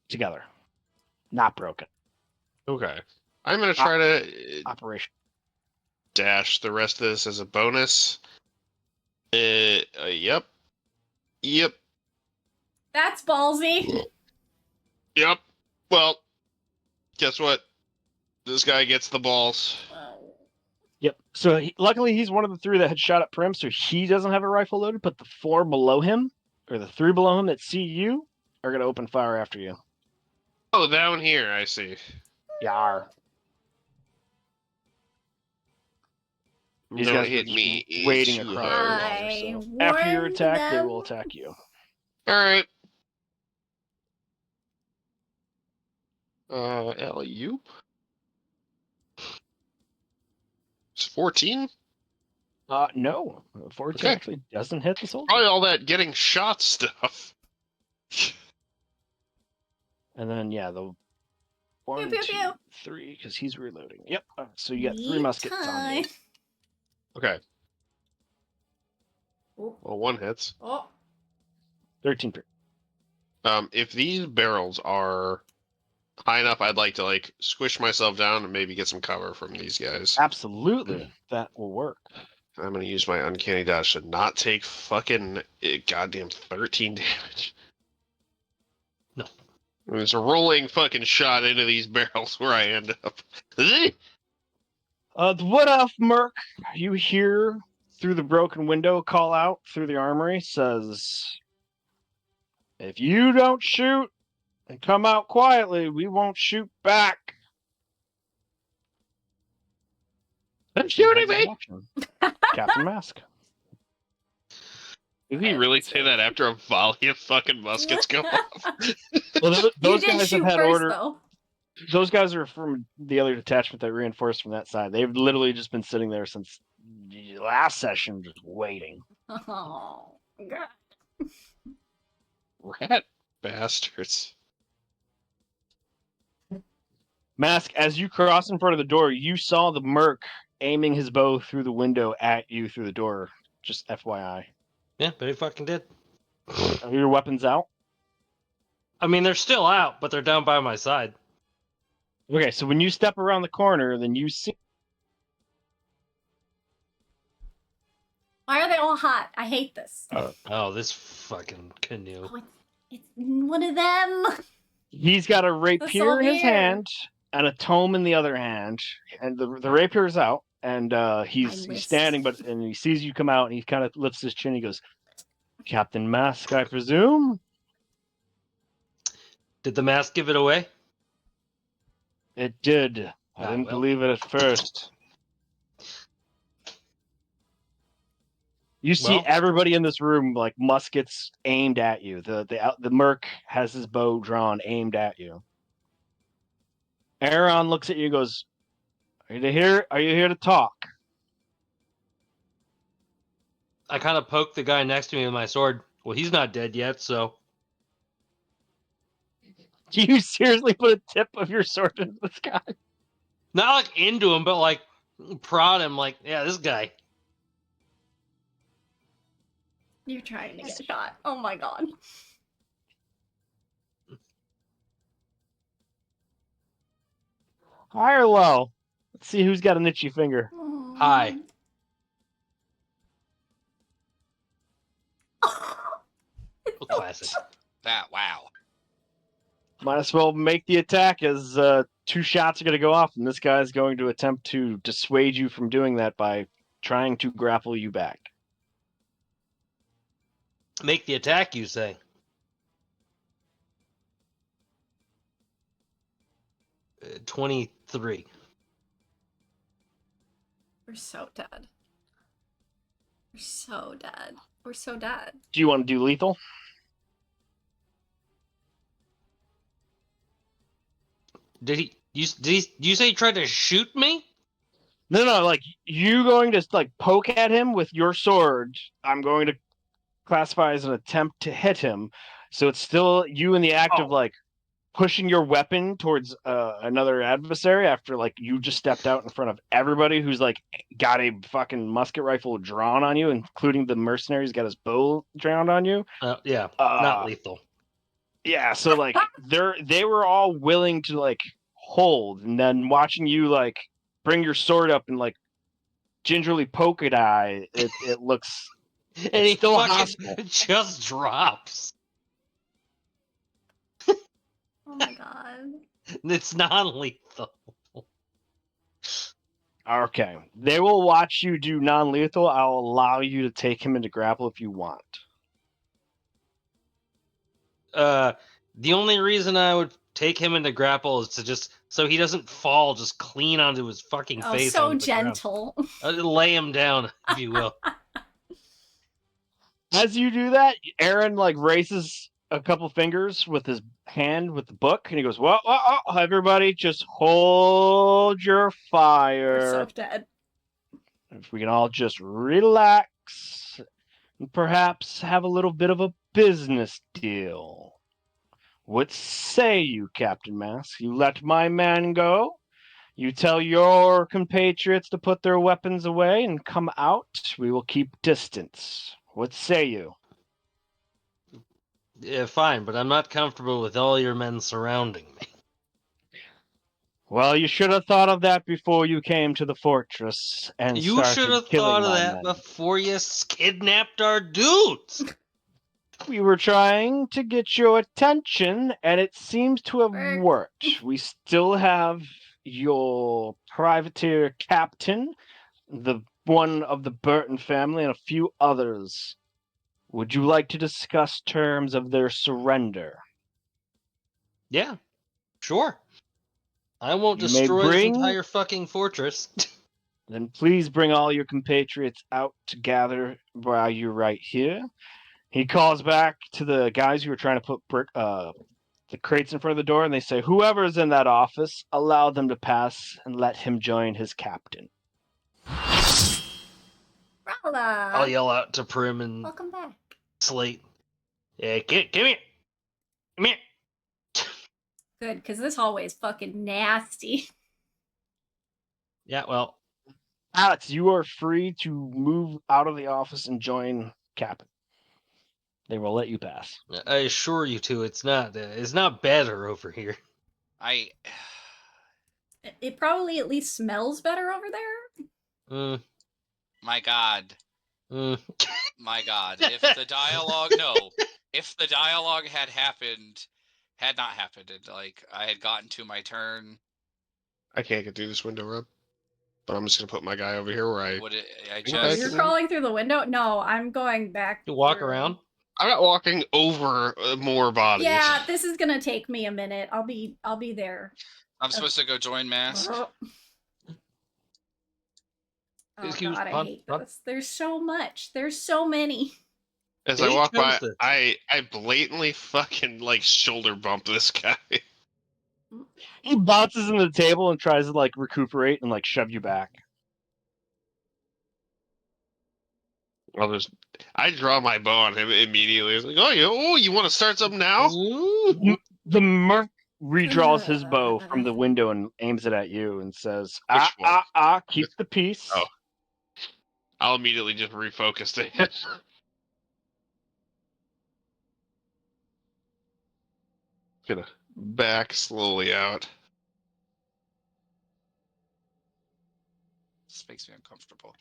together, not broken. Okay. I'm gonna try to Operation. dash the rest of this as a bonus. Yep. That's ballsy. Yep. Well, guess what? This guy gets the balls. Yep. So luckily he's one of the 3 that had shot at Prim, so he doesn't have a rifle loaded. But the 4 below him, or the 3 below him that see you, are gonna open fire after you. Oh, down here, I see. Yar. These Don't guys hit were just me waiting too across hard. the water. I So after your warned attack, they them. will attack you. All right. Alley-oop. It's 14? No. 14 Okay. actually doesn't hit the soldier. Probably all that getting shot stuff. And then, yeah, the 1, Pew, 2, pew, pew. 3, because he's reloading. Yep. So you got 3 Yeet muskets on time. you. Okay. Oh. Well, 1 hits. Oh. 13. If these barrels are high enough, I'd like to like squish myself down and maybe get some cover from these guys. Absolutely. That will work. I'm gonna use my uncanny dodge to not take fucking goddamn 13 damage. No. It's a rolling fucking shot into these barrels where I end up. The Wood Elf Merc, you hear through the broken window call out through the armory, says, "If you don't shoot and come out quietly, we won't shoot back." They're shooting me! Captain Mask. Did he really say that after a volley of fucking muskets go off? Well, You those did guys shoot have had first, order. though. Those guys are from the other detachment that reinforced from that side. They've literally just been sitting there since the last session, just waiting. Oh, God. Rat bastards. Mask, as you cross in front of the door, you saw the merc aiming his bow through the window at you through the door. Just FYI. Yeah, but he fucking did. Are your weapons out? I mean, they're still out, but they're down by my side. Okay, so when you step around the corner, then you see. Why are they all hot? I hate this. Oh, this fucking canoe. Oh, it's one of them. He's got a rapier in his Solvear. hand and a tome in the other hand, and the rapier is out, and he's list. standing, and he sees you come out, and he kind of lifts his chin. He goes, "Captain Mask, I presume." Did the mask give it away? It did. I Ah, didn't well. believe it at first. You see Well. everybody in this room like muskets aimed at you. The merc has his bow drawn, aimed at you. Erron looks at you and goes, Are you here to talk? I kind of poked the guy next to me with my sword. Well, he's not dead yet, so. Do you seriously put a tip of your sword into this guy? Not like into him, but like prod him, like, yeah, this guy. You're trying to get shot. Oh my god. High or low? Let's see who's got an itchy finger. High. Oh, classic. Wow. Might as well make the attack as 2 shots are going to go off, and this guy's going to attempt to dissuade you from doing that by trying to grapple you back. Make the attack, you say? Uh, 23. We're so dead. We're so dead. We're so dead. Do you want to do lethal? Did you say he tried to shoot me? No, like, you going to, like, poke at him with your sword, I'm going to classify as an attempt to hit him. So it's still you in the act of, like, pushing your weapon towards another adversary after, like, you just stepped out in front of everybody who's, like, got a fucking musket rifle drawn on you, including the mercenary who's got his bow drawn on you. Yeah, not lethal. Yeah, so, like, they were all willing to, like, hold, and then watching you, like, bring your sword up and, like, gingerly poke it eye, it looks And he still fucking hostile. just drops. Oh my god. It's non-lethal. Okay. They will watch you do non-lethal. I'll allow you to take him into grapple if you want. The only reason I would take him into grapple is to just so he doesn't fall just clean onto his fucking Oh, face. so onto the ground. gentle. Lay him down, if you will. As you do that, Aaron, like, raises a couple fingers with his hand with the book, and he goes, "Whoa, everybody, just hold your fire. We're so dead. If we can all just relax and perhaps have a little bit of a business deal. What say you, Captain Mask? You let my man go? You tell your compatriots to put their weapons away and come out. We will keep distance. What say you?" Yeah, fine, but I'm not comfortable with all your men surrounding me. Well, you should have thought of that before you came to the fortress and You should started have killing thought of my that men. before you kidnapped our dudes. We were trying to get your attention, and it seems to have worked. We still have your privateer captain, the one of the Burton family, and a few others. Would you like to discuss terms of their surrender? Yeah, sure. I won't You may destroy this bring- entire fucking fortress. Then please bring all your compatriots out to gather while you're right here. He calls back to the guys who are trying to put the crates in front of the door, and they say, whoever's in that office, allow them to pass and let him join his captain. Rala! I'll yell out to Prim and Welcome back. Slate. Yeah, come here. Come here. Good, because this hallway is fucking nasty. Yeah, well, Alex, you are free to move out of the office and join captain. They will let you pass. I assure you two, it's not better over here. It probably at least smells better over there. My God. My God. If the dialogue had not happened, and like I had gotten to my turn, I can't get through this window, Rob. But I'm just gonna put my guy over here where I. would it? I Think Oh, back just you're to crawling through the window? No, I'm going back. You walk through. around. I'm not walking over more bodies. Yeah, this is gonna take me a minute. I'll be there. I'm supposed to go join Mask. Oh Excuse- God, I run, hate run. this. There's so much. There's so many. As I He walk by, chose this. I blatantly fucking like shoulder bump this guy. He bounces into the table and tries to like recuperate and like shove you back. I draw my bow on him immediately. It's like, you want to start something now? The merc redraws his bow from the window and aims it at you and says, Which one? keep the peace. Oh. I'll immediately just refocus to it. Gonna back slowly out. This makes me uncomfortable.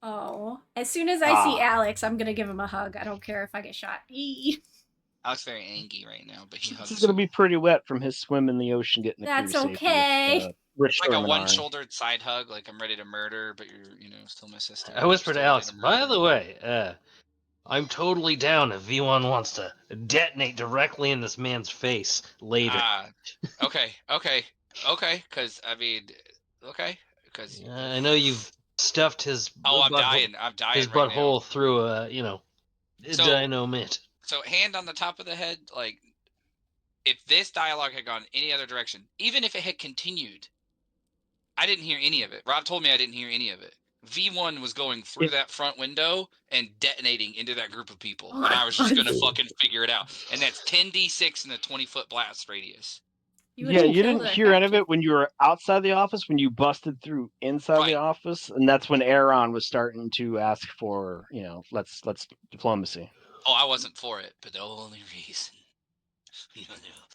Oh, as soon as I see Alex, I'm gonna give him a hug. I don't care if I get shot. Eee. Alex very angry right now, but he hugs This is going to you. be pretty wet from his swim in the ocean getting the That's crew safely okay. with, Rich Like a Thurman Army. one-shouldered side hug, like I'm ready to murder, but you're, still my sister. I whispered to Still ready Alex, by murder. the way, I'm totally down if V1 wants to detonate directly in this man's face later. Okay, because because I know you've stuffed his I'm dying his right butthole now. through a So- dino mitt. So hand on the top of the head, like if this dialogue had gone any other direction, even if it had continued, I didn't hear any of it. Rob told me I didn't hear any of it. V1 was going through that front window and detonating into that group of people, and I was just gonna fucking figure it out. And that's 10d6 in a 20-foot blast radius. You didn't hear any of it when you were outside the office, when you busted through inside the office, and that's when Erron was starting to ask for, let's diplomacy. Oh, I wasn't for it, but the only reason.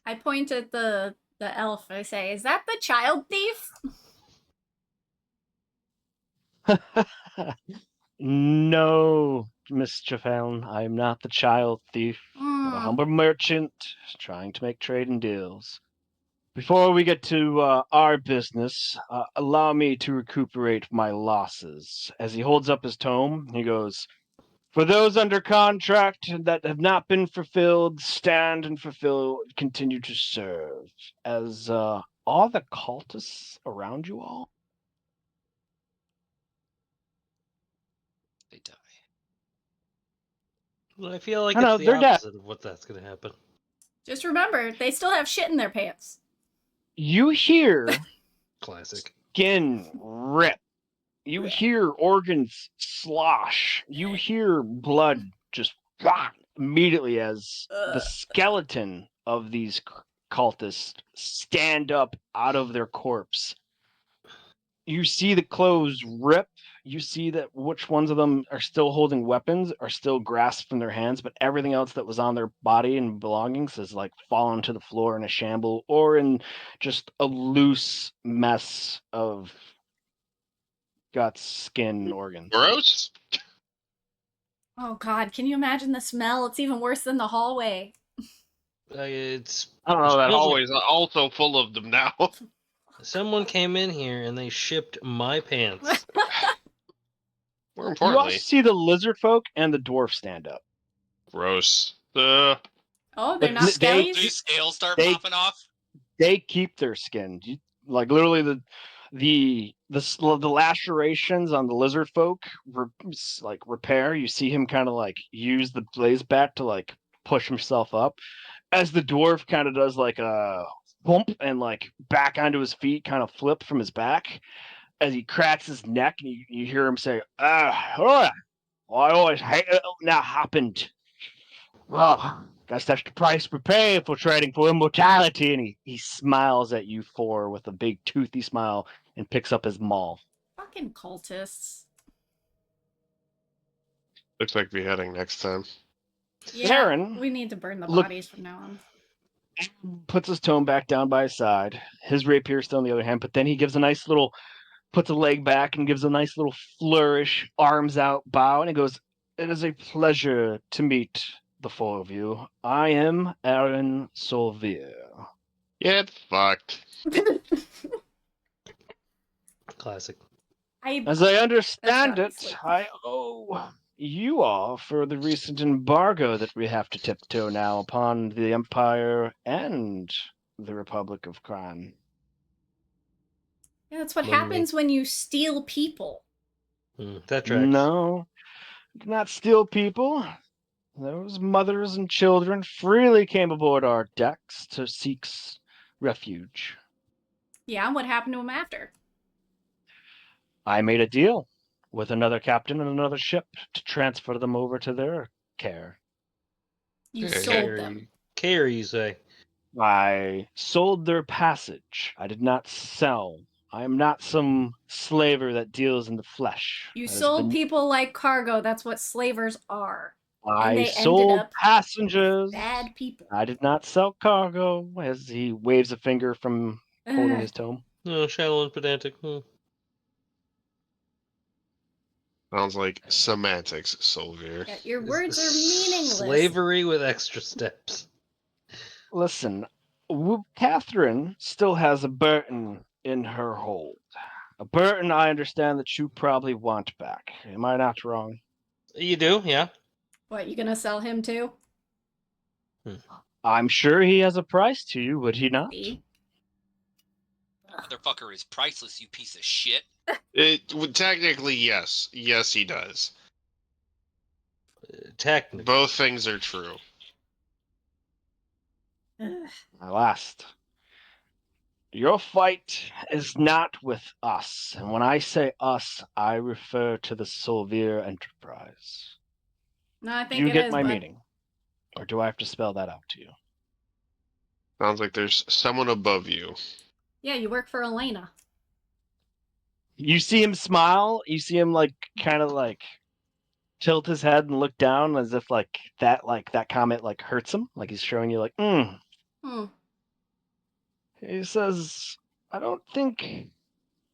I point at the elf. I say, "Is that the child thief?" No, Miss Chaffel, I am not the child thief, but a humble merchant trying to make trading deals. Before we get to our business, allow me to recuperate my losses. As he holds up his tome, he goes, for those under contract that have not been fulfilled, stand and continue to serve. As all the cultists around you all? They die. Well, I feel like No, it's the they're dead. opposite of what that's going to happen. Just remember, they still have shit in their pants. You hear Classic. skin rip. You hear organs slosh. You hear blood just immediately as the skeleton of these cultists stand up out of their corpse. You see the clothes rip. You see that which ones of them are still holding weapons, are still grasped in their hands, but everything else that was on their body and belongings is like fallen to the floor in a shamble or in just a loose mess of guts, skin, and organs. Gross. Oh God, can you imagine the smell? It's even worse than the hallway. It's I don't know that Always also full of them now. someone came in here and they shipped my pants. More You importantly, also see the lizard folk and the dwarf stand up. gross. Oh, they're But not they- skellies? Do scales start they- popping off? they keep their skin. Like literally the lacerations on the lizard folk like repair. You see him kind of like use the blaze bat to like push himself up, as the dwarf kind of does like a bump and like back onto his feet, kind of flip from his back as he cracks his neck, and you hear him say, oh, I always hate it now happened. Well, guess that's the price we pay for trading for immortality. And he smiles at you four with a big toothy smile and picks up his maul. Fucking cultists. Looks like beheading next time. Yeah, Erron we need to burn the look- bodies from now on. Puts his tome back down by his side. His rapier still on the other hand, but then he gives a nice little, puts a leg back and gives a nice little flourish, arms out, bow, and he goes, "It is a pleasure to meet the four of you. I am Erron Solvear." Get fucked. Classic. As I understand gotta be it, slick. I owe you all for the recent embargo that we have to tiptoe now upon the Empire and the Republic of Crime. Yeah, that's what What do you happens when you steal people. That tracks. No, do not steal people. Those mothers and children freely came aboard our decks to seek refuge. Yeah, and what happened to him after? I made a deal with another captain and another ship to transfer them over to their care. You Yeah, sold them. Care, you say? I sold their passage. I did not sell. I am not some slaver that deals in the flesh. You That has sold been- people like cargo. That's what slavers are. And I they sold ended up passengers. Bad people. I did not sell cargo. As he waves a finger from holding Ugh. his tome. No, shallow and pedantic. Sounds like semantics, Solvear. Yeah, your words are meaningless. Slavery with extra steps. Listen, Catherine still has a burden in her hold. A burden I understand that you probably want back. Am I not wrong? You do, yeah. What, you gonna sell him too? I'm sure he has a price to you, would he not? See? Motherfucker is priceless, you piece of shit. Technically, yes. Yes, he does. Technically. Both things are true. Ugh. My last. Your fight is not with us. And when I say us, I refer to the Solvear Enterprise. No, I Do think you it get is, my but meaning? Or do I have to spell that out to you? Sounds like there's someone above you. yeah, you work for Alena. You see him smile. You see him like kind of like tilt his head and look down as if like that comment like hurts him. Like he's showing you like, Hmm. He says, I don't think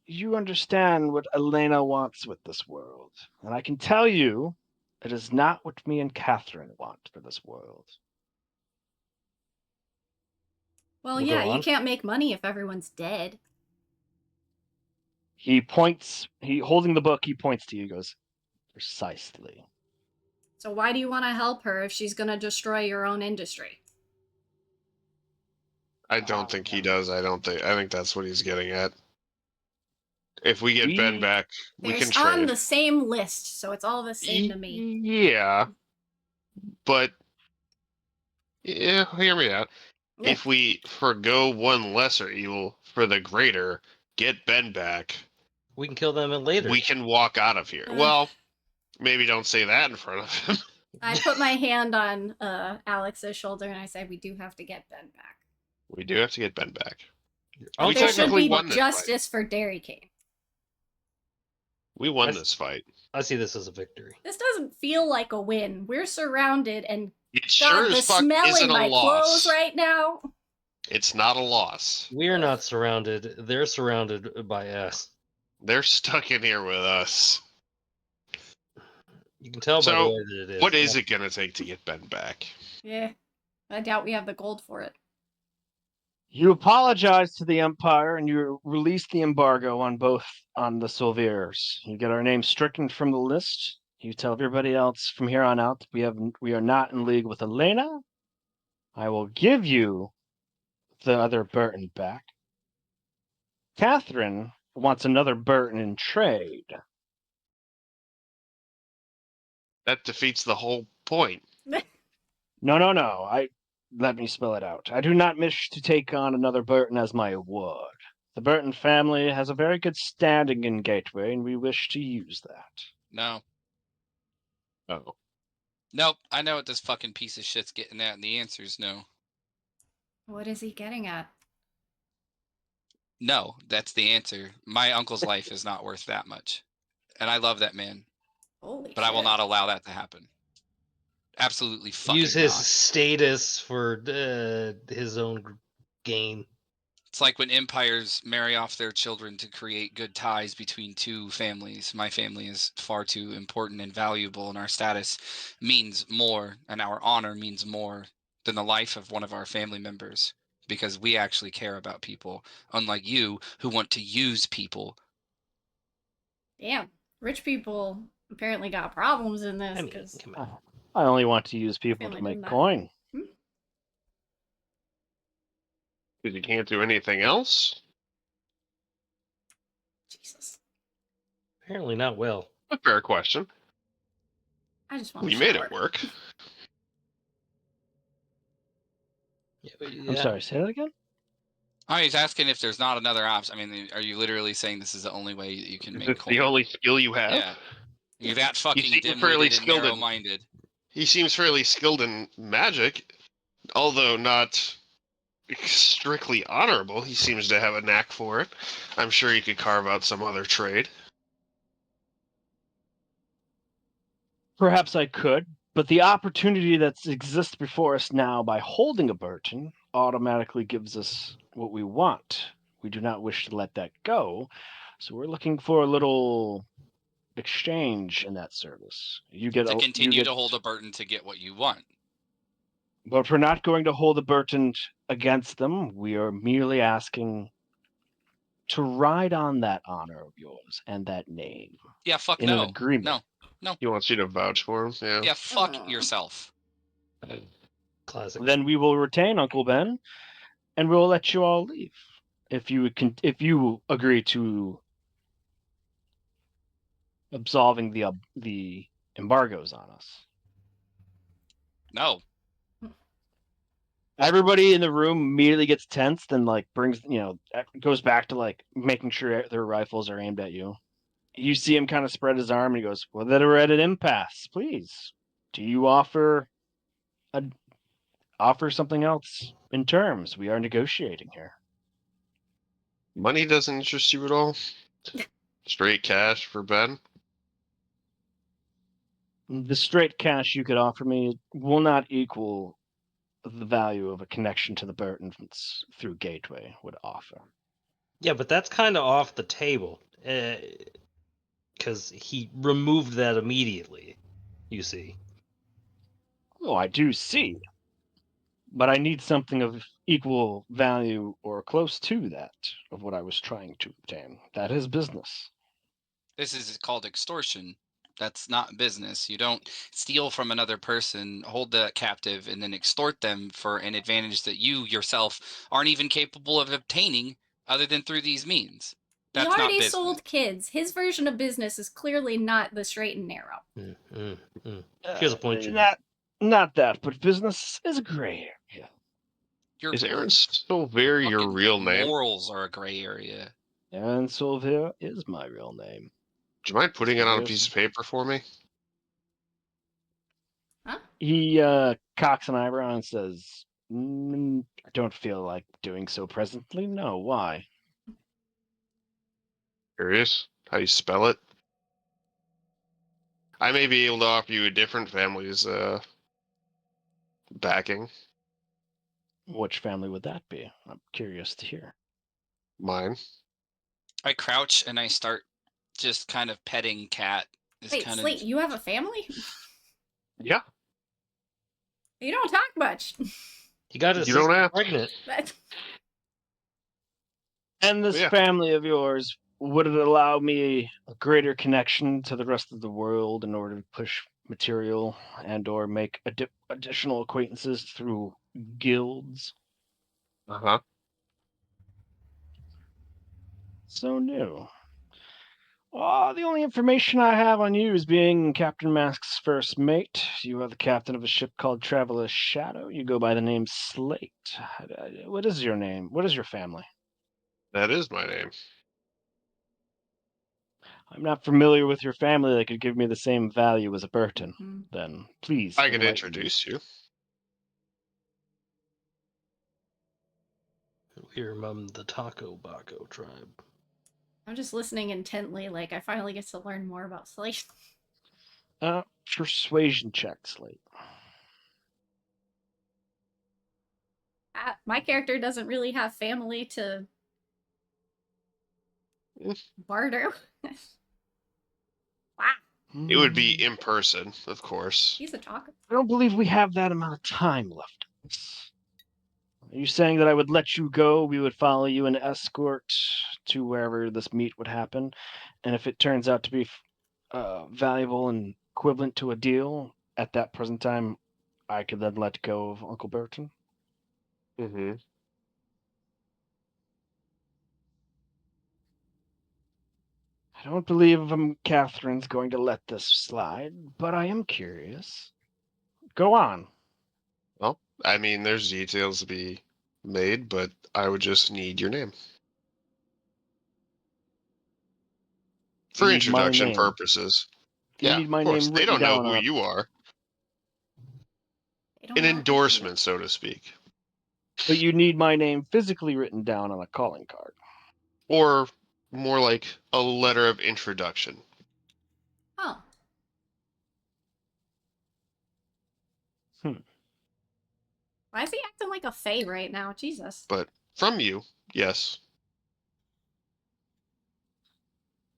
you understand what Alena wants with this world. And I can tell you, it is not what me and Catherine want for this world. Well, We'll yeah, go you on. can't make money if everyone's dead. He points, holding the book, he points to you, goes, precisely. So why do you want to help her if she's gonna destroy your own industry? I don't think he does. I think that's what he's getting at. If we get Ben back, we They're can on trade. the same list, so it's all the same to me. Yeah. But yeah, hear me out. Yeah. If we forgo one lesser evil for the greater, get Ben back, We can kill them later. we can walk out of here. Ugh. Well, maybe don't say that in front of him. I put my hand on Alex's shoulder and I said, "We do have to get Ben back. We do have to get Ben back. I'll We There should technically be won this fight. justice for Dairy King." We won That's- this fight. I see this as a victory. This doesn't feel like a win. We're surrounded, and It God, sure the as fuck smell isn't in a my loss. clothes right now. It's not a loss. We are not surrounded. They're surrounded by us. They're stuck in here with us. You can tell by So, the way that it is. What is it going to take to get Ben back? Yeah, I doubt we have the gold for it. You apologize to the Empire and you release the embargo on the Solvears. You get our names stricken from the list. You tell everybody else from here on out we are not in league with Alena. I will give you the other Burton back. Catherine wants another Burton in trade. That defeats the whole point. No. Let me spell it out. I do not wish to take on another Burton as my ward. The Burton family has a very good standing in Gateway, and we wish to use that. No. Oh. Nope. I know what this fucking piece of shit's getting at, and the answer is no. What is he getting at? No, that's the answer. My uncle's life is not worth that much. And I love that man. Holy But I will shit. not allow that to happen. Absolutely fucking Use his not. status for his own gain. It's like when empires marry off their children to create good ties between two families. My family is far too important and valuable, and our status means more, and our honor means more than the life of one of our family members, because we actually care about people, unlike you who want to use people. Damn. Rich people apparently got problems in this I mean, because come on. I only want to use people family to make done that. coin. Because you can't do anything else? Jesus. Apparently not well. A fair question. I just want We to made shower. it work. I'm sorry, say that again? Oh, he's asking if there's not another option. I mean, are you literally saying this is the only way that you can Is make this coin? the only skill you have? Yeah. You're that fucking seem fairly dim-witted and skilled in- narrow-minded. He seems fairly skilled in magic, although not strictly honorable. He seems to have a knack for it. I'm sure he could carve out some other trade. Perhaps I could, but the opportunity that exists before us now by holding a Burton automatically gives us what we want. We do not wish to let that go, so we're looking for a little exchange in that service. You get To continue you get, to hold a burden to get what you want. but if we're not going to hold a Burton against them, we are merely asking to ride on that honor of yours and that name Yeah, fuck in an no. agreement. No. He wants you to vouch for him. Yeah. Yeah, fuck Aw. yourself. Classic. Then we will retain Uncle Ben, and we'll let you all leave if you agree to absolving the embargoes on us. No. Everybody in the room immediately gets tensed and goes back to like making sure their rifles are aimed at you. You see him kind of spread his arm and he goes, "Well, then we're at an impasse. Please, do you offer something else in terms? We are negotiating here." Money doesn't interest you at all? Straight cash for Ben? The straight cash you could offer me will not equal the value of a connection to the Burtons through Gateway would offer. Yeah, but that's kind of off the table. Because he removed that immediately, you see. Oh, I do see. But I need something of equal value or close to that of what I was trying to obtain. That is business. This is called extortion. That's not business. You don't steal from another person, hold the captive, and then extort them for an advantage that you yourself aren't even capable of obtaining other than through these means. He That's not already business. sold kids. His version of business is clearly not the straight and narrow. Here's a point. Not that, but business is a gray area. Is Erron Solvear your real name? Morals are a gray area. Erron Solvear is my real name. Do you mind putting it on a piece of paper for me? Huh? He cocks an eyebrow and says, "I don't feel like doing so presently. No, why?" Curious? How you spell it? I may be able to offer you a different family's backing. Which family would that be? I'm curious to hear. Mine. I crouch and I start just kind of petting Cat. Wait, Slate, you have a family? Yeah. You don't talk much. You got his You don't sister have- pregnant. And this Yeah. family of yours, would it allow me a greater connection to the rest of the world in order to push material and or make additional acquaintances through guilds? Uh-huh. So new. The only information I have on you is being Captain Mask's first mate. You are the captain of a ship called Traveler's Shadow. You go by the name Slate. What is your name? What is your family? That is my name. I'm not familiar with your family that could give me the same value as a Burton. Mhm. Then, please I could enlighten me. introduce you. We're among the Taco Baco tribe. I'm just listening intently, like I finally get to learn more about Slate. Persuasion check, Slate. My character doesn't really have family to barter. Wow, It would be in person, of course. he's a talker. I don't believe we have that amount of time left. Are you saying that I would let you go? We would follow you and escort to wherever this meet would happen, and if it turns out to be valuable and equivalent to a deal at that present time, I could then let go of Uncle Burton. Mm-hmm. I don't believe Catherine's going to let this slide, but I am curious. Go on. Well, I mean, there's details to be made, but I would just need your name. For You need my introduction name. purposes. You Yeah, need my of course. name They written don't know down who on. you are. They don't An know who he is. endorsement, so to speak. But you need my name physically written down on a calling card. Or more like a letter of introduction. Oh. Why is he acting like a fae right now? Jesus. But from you, yes.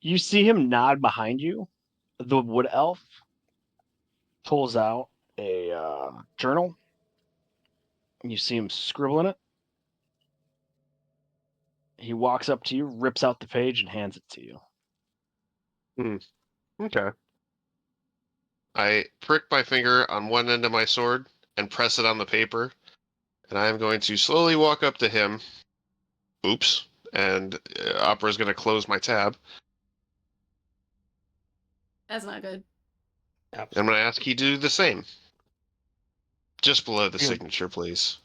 You see him nod behind you. The wood elf pulls out a journal. You see him scribble in it. He walks up to you, rips out the page, and hands it to you. Okay. I prick my finger on one end of my sword and press it on the paper, and I'm going to slowly walk up to him. Oops. And Opera's going to close my tab. That's not good. I'm going to ask he do the same. Just below the Yeah. signature, please.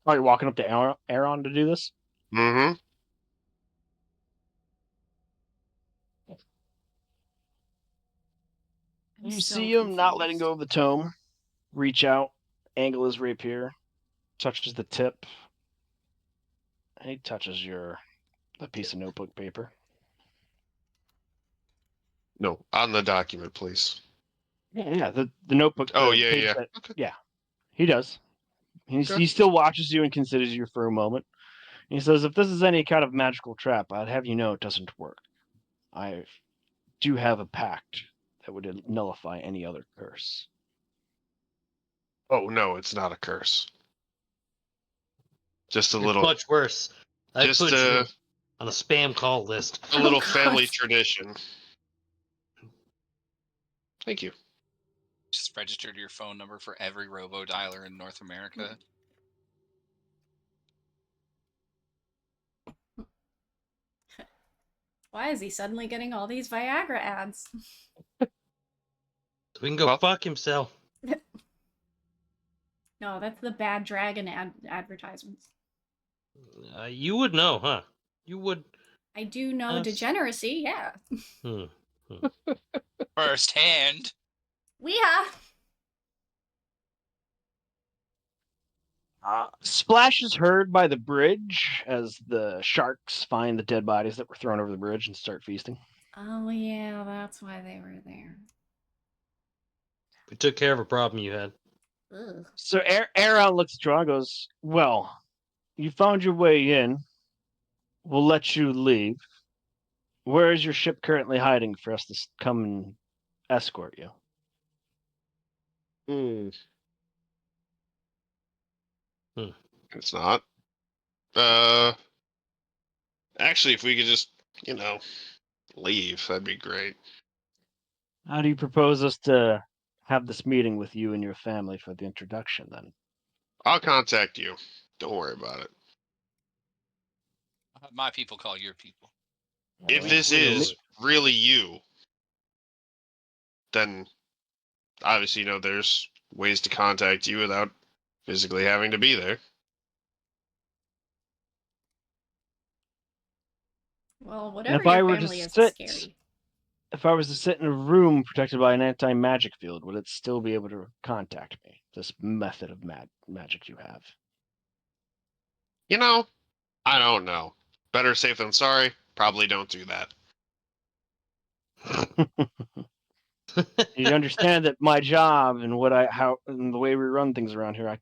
Are you walking up to Erron to do this? Mm-hmm. I'm You so see him not letting confused. go of the tome, reach out, angle his rapier, touches the tip. He touches the piece of notebook paper. No, on the document, please. Yeah, the notebook. Oh, The yeah, page yeah. that- Okay. yeah, he does. Okay. He still watches you and considers you for a moment. He says, if this is any kind of magical trap, I'd have you know it doesn't work. I do have a pact that would nullify any other curse. Oh, no, it's not a curse. Just a It's little, much worse. I just put you on a spam call list. a little God. family tradition. Thank you. Just registered your phone number for every robo dialer in North America. Why is he suddenly getting all these Viagra ads? So we can go Well- fuck himself. No, that's the bad dragon advertisements. You would know, huh? You would. I do know Yes. degeneracy, yeah. Hmm. First hand. Splash is heard by the bridge as the sharks find the dead bodies that were thrown over the bridge and start feasting. Oh yeah, that's why they were there. We took care of a problem you had. Ugh. So Aaron looks at Draw and goes, well, you found your way in. We'll let you leave. Where is your ship currently hiding for us to come and escort you? It's not. Actually, if we could just, leave, that'd be great. How do you propose us to have this meeting with you and your family for the introduction then? I'll contact you. Don't worry about it. I'll have my people call your people. If this is really you, then obviously, there's ways to contact you without physically having to be there. Well, whatever if I your were to family is sit- scary. If I was to sit in a room protected by an anti-magic field, would it still be able to contact me? This method of magic you have. I don't know. Better safe than sorry. Probably don't do that. You understand that my job and and the way we run things around here,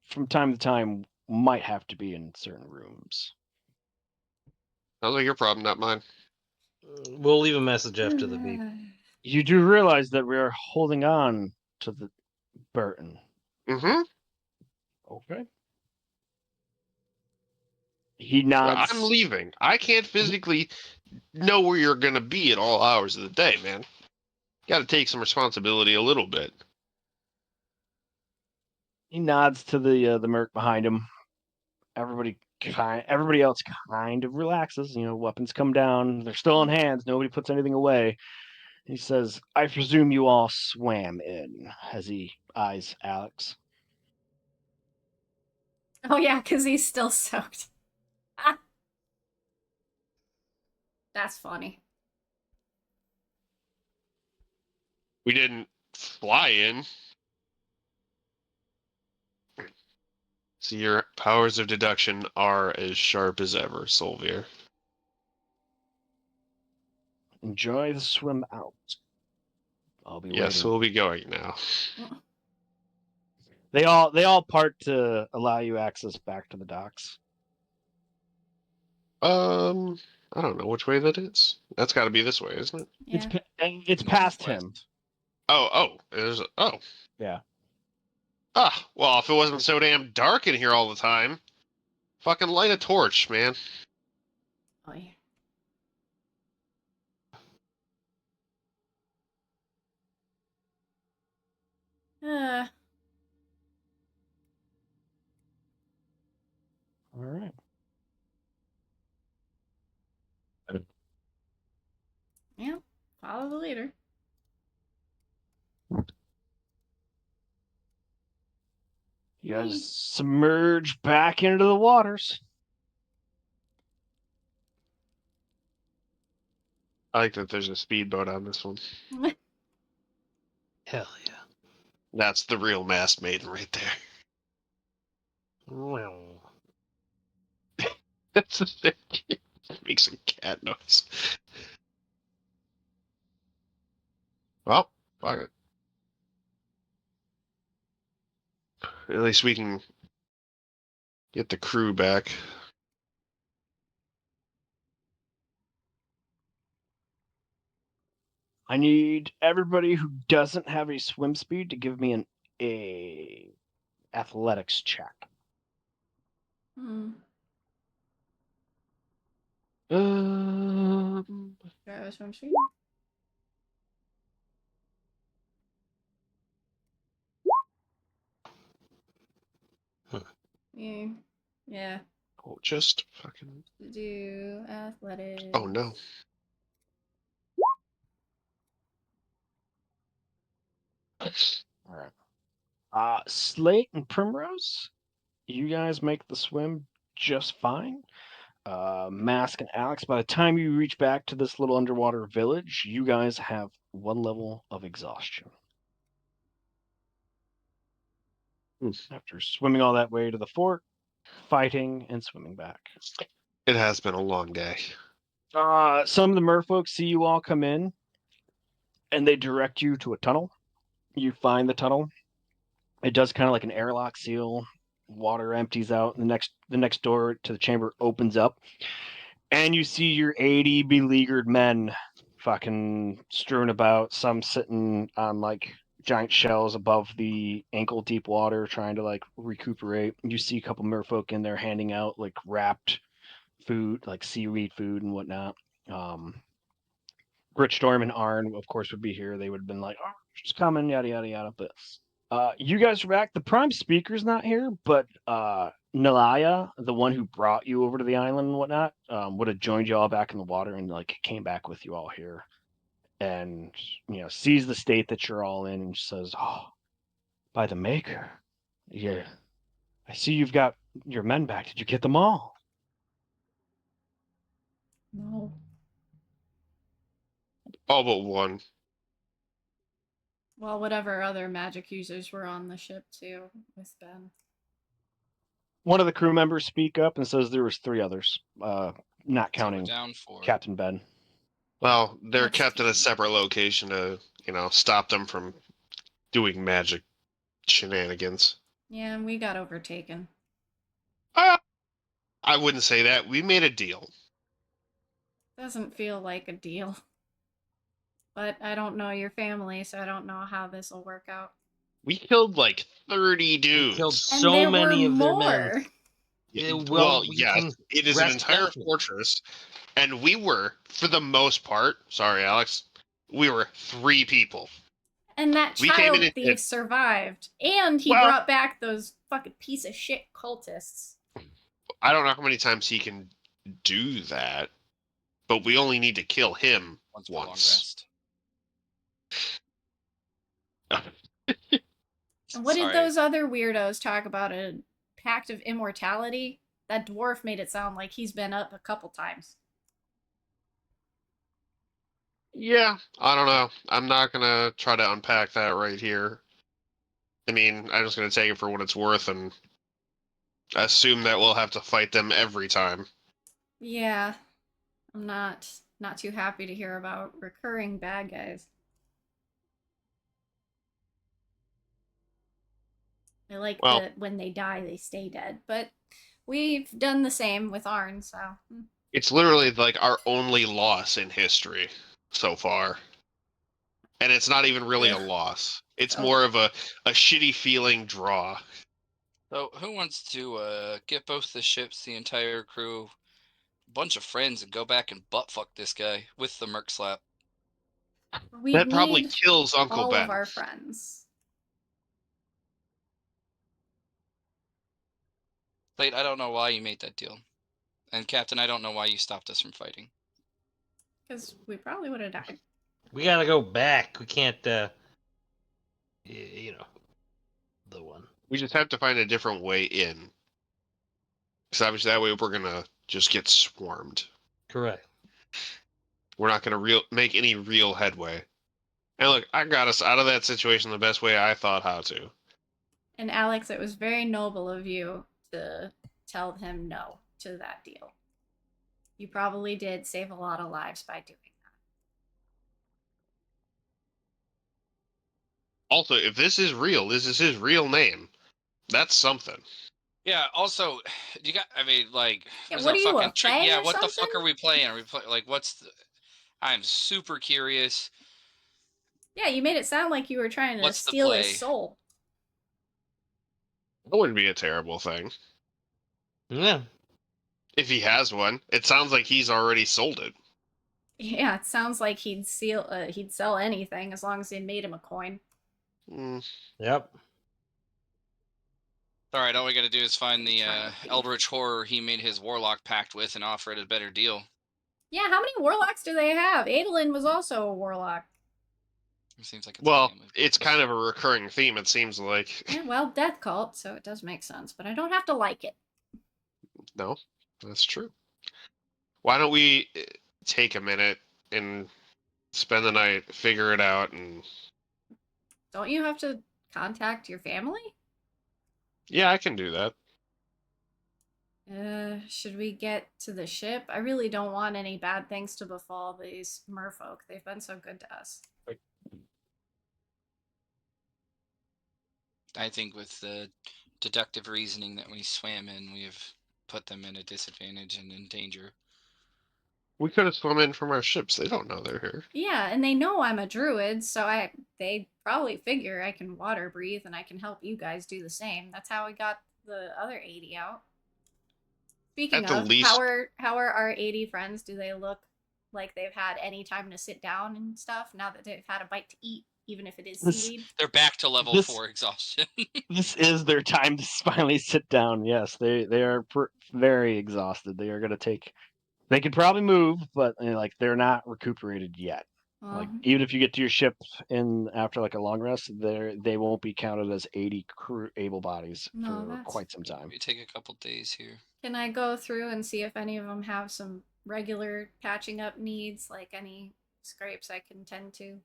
from time to time might have to be in certain rooms. Sounds like your problem, not mine. We'll leave a message after the beep. You do realize that we are holding on to the Burton. Mm-hmm. Okay. He nods. I'm leaving. I can't physically know where you're going to be at all hours of the day, man. Got to take some responsibility a little bit. He nods to the merc behind him. Everybody else kind of relaxes. Weapons come down. They're still in hands. Nobody puts anything away. He says, "I presume you all swam in," as he eyes Alex. Oh yeah, because he's still soaked. That's funny. We didn't fly in. So your powers of deduction are as sharp as ever, Solvear. Enjoy the swim out. I'll be Yes, waiting. we'll be going now. They all part to allow you access back to the docks. I don't know which way that is. That's got to be this way, isn't it? Yeah. It's past him. Oh. Yeah. Ah, well, if it wasn't so damn dark in here all the time, fucking light a torch, man. Oh yeah. All right. Yeah. Follow the leader. You guys submerge back into the waters. I like that there's a speedboat on this one. Hell yeah. That's the real masked maiden right there. Well, That's the thing. Makes a cat noise. Well, fuck it. At least we can get the crew back. I need everybody who doesn't have a swim speed to give me a athletics check. Hmm. Um, Do I have a swimsuit? Yeah. Yeah. oh, just fucking. Do athletics. Oh no. All right. Slate and Primrose, you guys make the swim just fine. Mask and Alex, by the time you reach back to this little underwater village, you guys have 1 level of exhaustion. After swimming all that way to the fort, fighting, and swimming back. It has been a long day. Some of the merfolk see you all come in, and they direct you to a tunnel. You find the tunnel. It does kind of like an airlock seal. Water empties out. The next door to the chamber opens up, and you see your 80 beleaguered men fucking strewn about. Some sitting on like giant shells above the ankle deep water, trying to like recuperate. You see a couple merfolk in there handing out like wrapped food, like seaweed food and whatnot. Gritchstorm and Arn, of course, would be here. They would have been like, "Oh, she's coming," yada yada yada. But you guys are back. The prime speaker's not here, but Nalaya, the one who brought you over to the island and whatnot, would have joined you all back in the water and like came back with you all here, and sees the state that you're all in and says, "Oh, by the Maker, yeah, I see you've got your men back. Did you get them all?" No. All but one. Well, whatever other magic users were on the ship too with Ben. One of the crew members speak up and says there was 3 others, not So we're counting down 4. Captain Ben. Well, they're That's kept at a fine. separate location to, stop them from doing magic shenanigans. Yeah, and we got overtaken. I wouldn't say that. We made a deal. Doesn't feel like a deal. But I don't know your family, so I don't know how this will work out. We killed like 30 We dudes. killed And so there many were of their more. men. Yeah, Well, we yes, can it is an rest entire judgment. fortress, and we were, for the most part, sorry, Alex, we were 3 people. And that We came in child and thief survived. And he Well- brought back those fucking piece of shit cultists. I don't know how many times he can do that, but we only need to kill him Once for a long once. rest. And what did Sorry. those other weirdos talk about? A pact of immortality? That dwarf made it sound like he's been up a couple times. Yeah, I don't know. I'm not gonna try to unpack that right here. I mean, I'm just gonna take it for what it's worth and assume that we'll have to fight them every time. Yeah. I'm not too happy to hear about recurring bad guys. I like Well- that when they die, they stay dead. But we've done the same with Arn, so. It's literally like our only loss in history so far. And it's not even really a Ugh. loss. It's Oh. more of a shitty feeling draw. So who wants to get both the ships, the entire crew, a bunch of friends, and go back and butt fuck this guy with the Merc Slap? We That probably need kills Uncle all Ben. of our friends. Slate, I don't know why you made that deal. And Captain, I don't know why you stopped us from fighting. Because we probably would have died. We gotta go back. We can't, the one. We just have to find a different way in. Because obviously that way we're gonna just get swarmed. Correct. We're not gonna make any real headway. And look, I got us out of that situation the best way I thought how to. And Alex, it was very noble of you to tell him no to that deal. You probably did save a lot of lives by doing that. Also, if this is real, this is his real name. That's something. Yeah. Also, you got. I mean, like, Yeah, there's what a are you, a fucking fae yeah. or What the fuck something? are we playing? Are we like? What's the? I'm super curious. Yeah, you made it sound like you were trying to What's the steal his play? soul. That wouldn't be a terrible thing. Yeah. If he has one, it sounds like he's already sold it. Yeah, it sounds like he'd sell anything as long as they made him a coin. Mm, Yep. All right. All we got to do is find the Trying to be. Eldritch Horror he made his Warlock pact with and offer it a better deal. Yeah, how many warlocks do they have? Adolin was also a warlock. It seems like it's well, a family it's business. kind of a recurring theme, it seems like. Yeah, well, death cult, so it does make sense, but I don't have to like it. No, that's true. Why don't we take a minute and spend the night, figure it out, and Don't you have to contact your family? yeah, I can do that. Should we get to the ship? I really don't want any bad things to befall these merfolk. They've been so good to us. I think with the deductive reasoning that we swam in, we have put them in a disadvantage and in danger. We could have swum in from our ships. They don't know they're here. Yeah, and they know I'm a druid, so they probably figure I can water breathe and I can help you guys do the same. That's how we got the other 80 out. Speaking At the of, least- how are our 80 friends? Do they look like they've had any time to sit down and stuff now that they've had a bite to eat? even if it is This- seaweed. They're back to level This- 4 exhaustion. This is their time to finally sit down. Yes, they are very exhausted. They are going to take. They could probably move, but like they're not recuperated yet. Like even if you get to your ship in after like a long rest, they won't be counted as 80 crew able bodies No, for that's- quite some time. We take a couple days here. Can I go through and see if any of them have some regular patching up needs, like any scrapes I can tend to?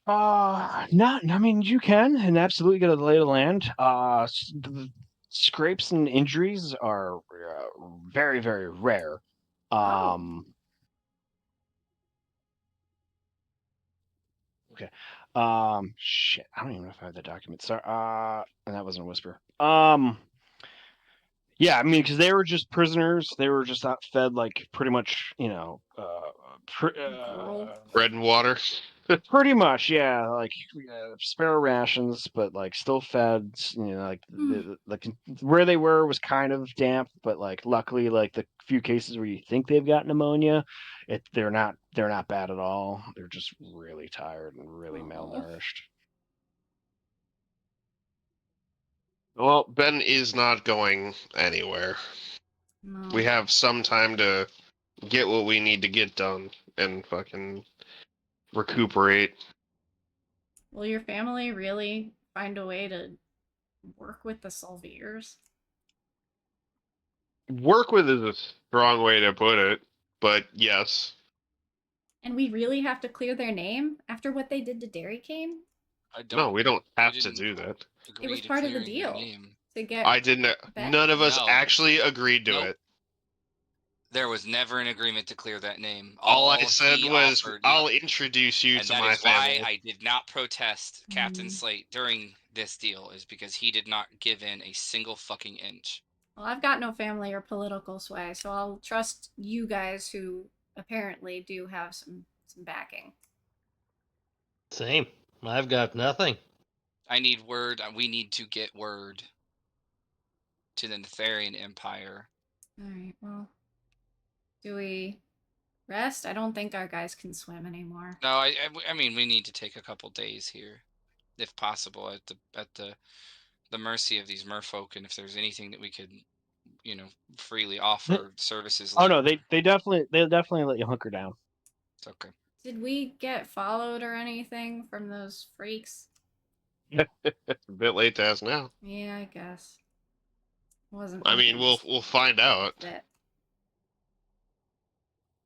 Not. I mean, you can and absolutely get a lay of the land. Scrapes and injuries are very, very rare. Okay. Shit. I don't even know if I have the document. Sorry. And that wasn't a whisper. Yeah, I mean, because they were just prisoners. They were just not fed like pretty much, Gruel. Bread and water. pretty much, yeah, like sparrow rations, but like still fed. Like where they were was kind of damp, but like luckily, like the few cases where you think they've got pneumonia, they're not bad at all. They're just really tired and really malnourished. Well, Ben is not going anywhere. No. We have some time to get what we need to get done and fucking recuperate. Will your family really find a way to work with the Solvears? Work with is a strong way to put it, but yes. And we really have to clear their name after what they did to Dairy Cane? I don't. No, we don't have to didn't do that. agree It was to part of the clearing their deal name. to get. I didn't. Bet? None of us No. actually agreed to Nope. it. There was never an agreement to clear that name. All I said he was, offered, "I'll introduce you and to that my is why family." I did not protest Captain Mm. Slate during this deal, is because he did not give in a single fucking inch. Well, I've got no family or political sway, so I'll trust you guys who apparently do have some backing. Same. I've got nothing. I need word. We need to get word to the Netherian Empire. Alright, well. Do we rest? I don't think our guys can swim anymore. No, I mean we need to take a couple days here, if possible, at the mercy of these merfolk, and if there's anything that we could, freely offer services. Oh Like, no, they'll definitely let you hunker down. okay. Did we get followed or anything from those freaks? A bit late to ask now. Yeah, I guess. Wasn't. I mean, we'll find out. That.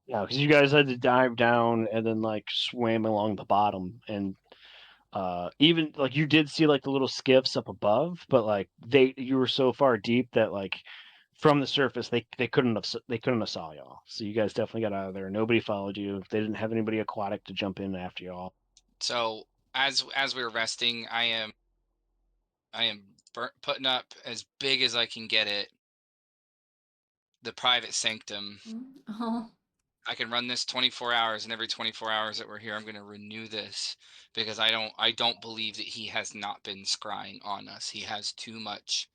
Yeah, because you guys had to dive down and then like swim along the bottom, and even like you did see like the little skiffs up above, but like you were so far deep that like from the surface they couldn't have saw y'all. So you guys definitely got out of there. Nobody followed you. They didn't have anybody aquatic to jump in after y'all. So as we're resting, I am putting up as big as I can get it. The private sanctum. Oh. I can run this 24 hours, and every 24 hours that we're here, I'm going to renew this, because I don't believe that he has not been scrying on us. He has too much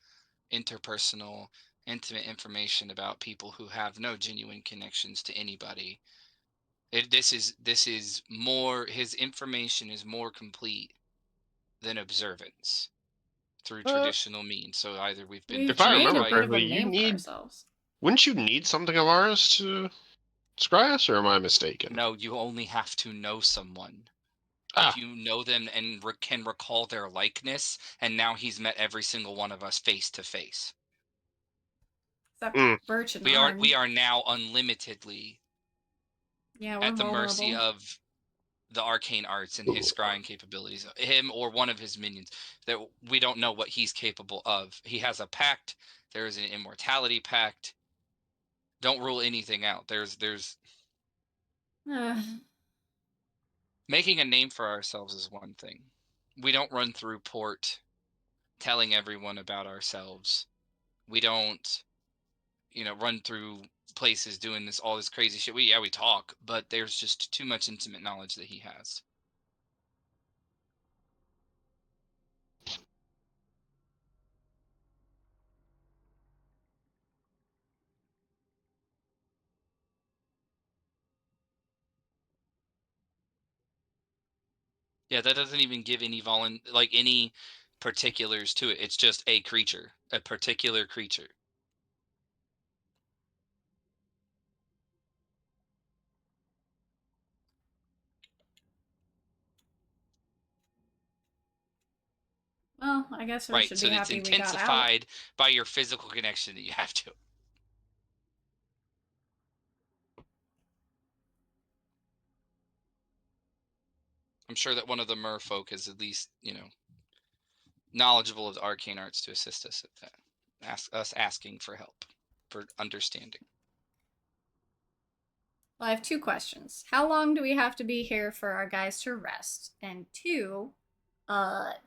interpersonal, intimate information about people who have no genuine connections to anybody. This is more. His information is more complete than observance through traditional means. So either we've been We've If I betrayed made remember a by bit of a correctly, you name for need. ourselves. Wouldn't you need something of ours to scry us, or am I mistaken? No, you only have to know someone. Ah. If you know them and can recall their likeness, and now he's met every single one of us face to face. Except Birch and We Arn. are now unlimitedly Yeah, we're at the vulnerable. mercy of the arcane arts and his scrying capabilities, him or one of his minions. That we don't know what he's capable of. He has a pact. There is an immortality pact. Don't rule anything out. There's making a name for ourselves is one thing. We don't run through port telling everyone about ourselves. We don't, run through places doing all this crazy shit. We talk, but there's just too much intimate knowledge that he has. Yeah, that doesn't even give any any particulars to it. It's just a creature, a particular creature. Well, I guess we Right, should so be it's happy we got out. intensified by your physical connection that you have to. I'm sure that one of the merfolk is at least, knowledgeable of the arcane arts to assist us at that. Asking for help, for understanding. Well, I have 2 questions. How long do we have to be here for our guys to rest? And 2,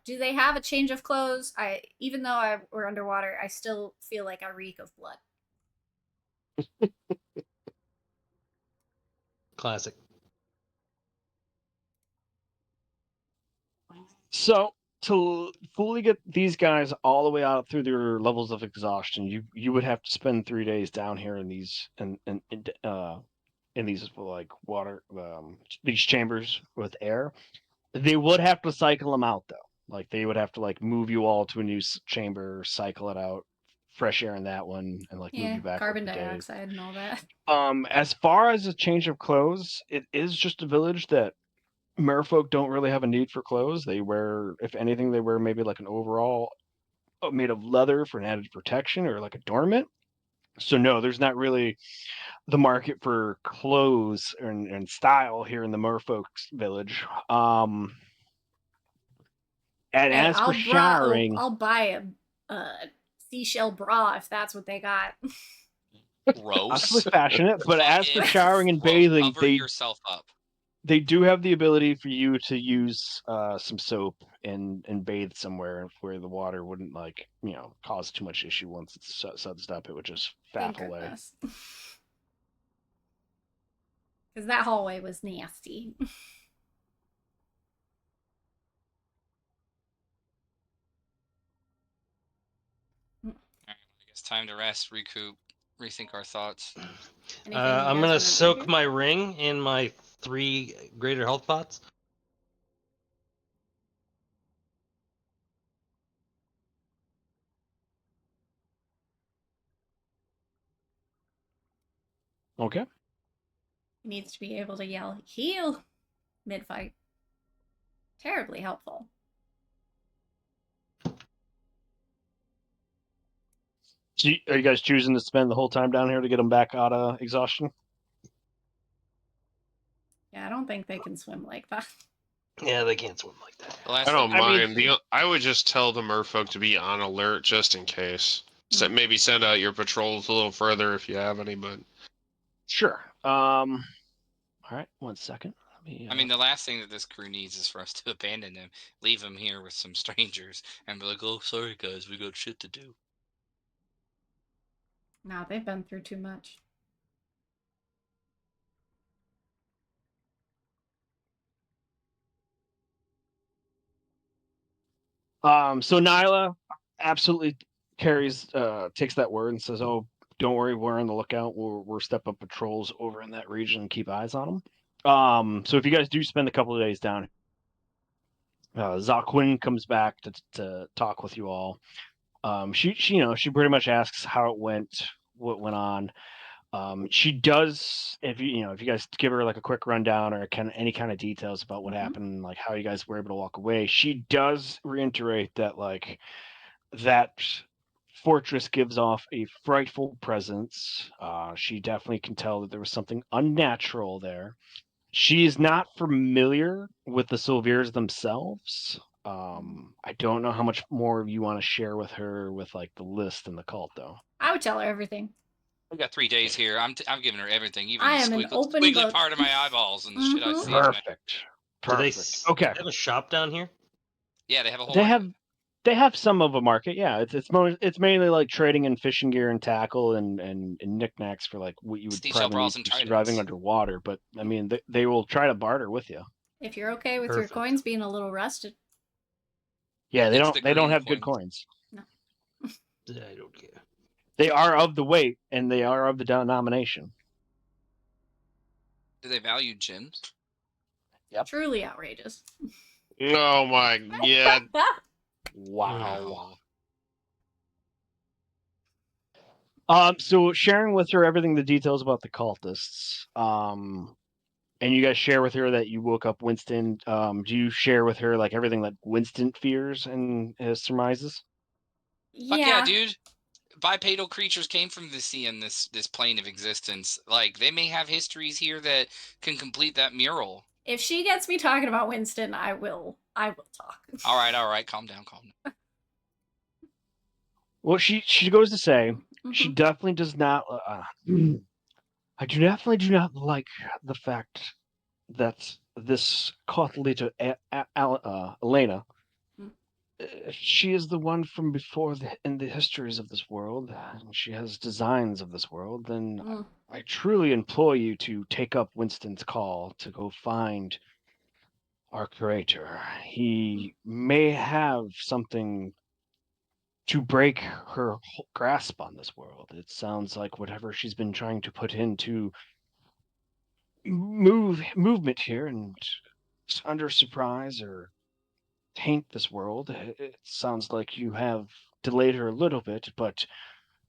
do they have a change of clothes? Even though we're underwater, I still feel like I reek of blood. Classic. So to fully get these guys all the way out through their levels of exhaustion, you would have to spend 3 days down here in these in these like water these chambers with air. They would have to cycle them out though. Like they would have to like move you all to a new chamber, cycle it out, fresh air in that one, and like move Yeah, you back carbon over days. dioxide and all that. As far as a change of clothes, it is just a village that merfolk don't really have a need for clothes. They wear, if anything, they wear maybe like an overall made of leather for an added protection or like adornment. So no, there's not really the market for clothes and style here in the merfolk's village. And Hey, as for showering, I'll buy a seashell bra if that's what they got. Gross. passionate, but as for showering and bathing, Cover yourself up. they do have the ability for you to use some soap and bathe somewhere where the water wouldn't cause too much issue once it's sudsed up. It would just Thank fap away. goodness. Because that hallway was nasty. I guess time to rest, recoup, rethink our thoughts. I'm gonna soak my ring in my 3 greater health pots. Okay. He needs to be able to yell heal mid-fight. Terribly helpful. So are you guys choosing to spend the whole time down here to get them back out of exhaustion? Yeah, I don't think they can swim like that. Yeah, they can't swim like that. The last I don't thing we- mind. I would just tell the merfolk to be on alert just in case. So maybe send out your patrols a little further if you have any, but Sure. All right, 1 second. I mean, the last thing that this crew needs is for us to abandon them, leave them here with some strangers, and be like, "Oh, sorry guys, we got shit to do." Nah, they've been through too much. So Nyla absolutely takes that word and says, "Oh, don't worry, we're on the lookout. We're step up patrols over in that region and keep eyes on them." So if you guys do spend a couple of days down, Zaquin comes back to talk with you all. She pretty much asks how it went, what went on. She does, if you guys give her like a quick rundown or any kind of details about what happened, like how you guys were able to walk away, she does reiterate that like that fortress gives off a frightful presence. She definitely can tell that there was something unnatural there. She is not familiar with the Solvears themselves. I don't know how much more you want to share with her with like the list and the cult, though. I would tell her everything. We got 3 days here. I'm giving her everything, even I the am an open squiggly book. part of my eyeballs and the shit I see. Perfect. Do they Okay. have a shop down here? Yeah, they have a whole. They have some of a market. Yeah, it's mainly like trading in fishing gear and tackle and knickknacks for like what you would Seashell probably bras need and for surviving tridents. underwater. But I mean, they will try to barter with you. If you're okay with Perfect. your coins being a little rusted. Yeah, they It's don't the they don't green have good coins. coins. I don't care. They are of the weight and they are of the denomination. Do they value gems? Yep. Truly outrageous. Oh my god. Wow. No. So sharing with her everything, the details about the cultists, and you guys share with her that you woke up Winston. Do you share with her like everything that Winston fears and surmises? Fuck yeah, Yeah. dude. Bipedal creatures came from the sea in this plane of existence. Like, they may have histories here that can complete that mural. If she gets me talking about Winston, I will talk. All right, calm down. Well, she goes to say she Mhm. definitely does not. I definitely do not like the fact that this Cartolita Elena, Mm. she is the one from before in the histories of this world, and she has designs of this world. Then Mm. I truly implore you to take up Winston's call to go find our curator. He may have something to break her grasp on this world. It sounds like whatever she's been trying to put into movement here and under surprise or taint this world. It sounds like you have delayed her a little bit, but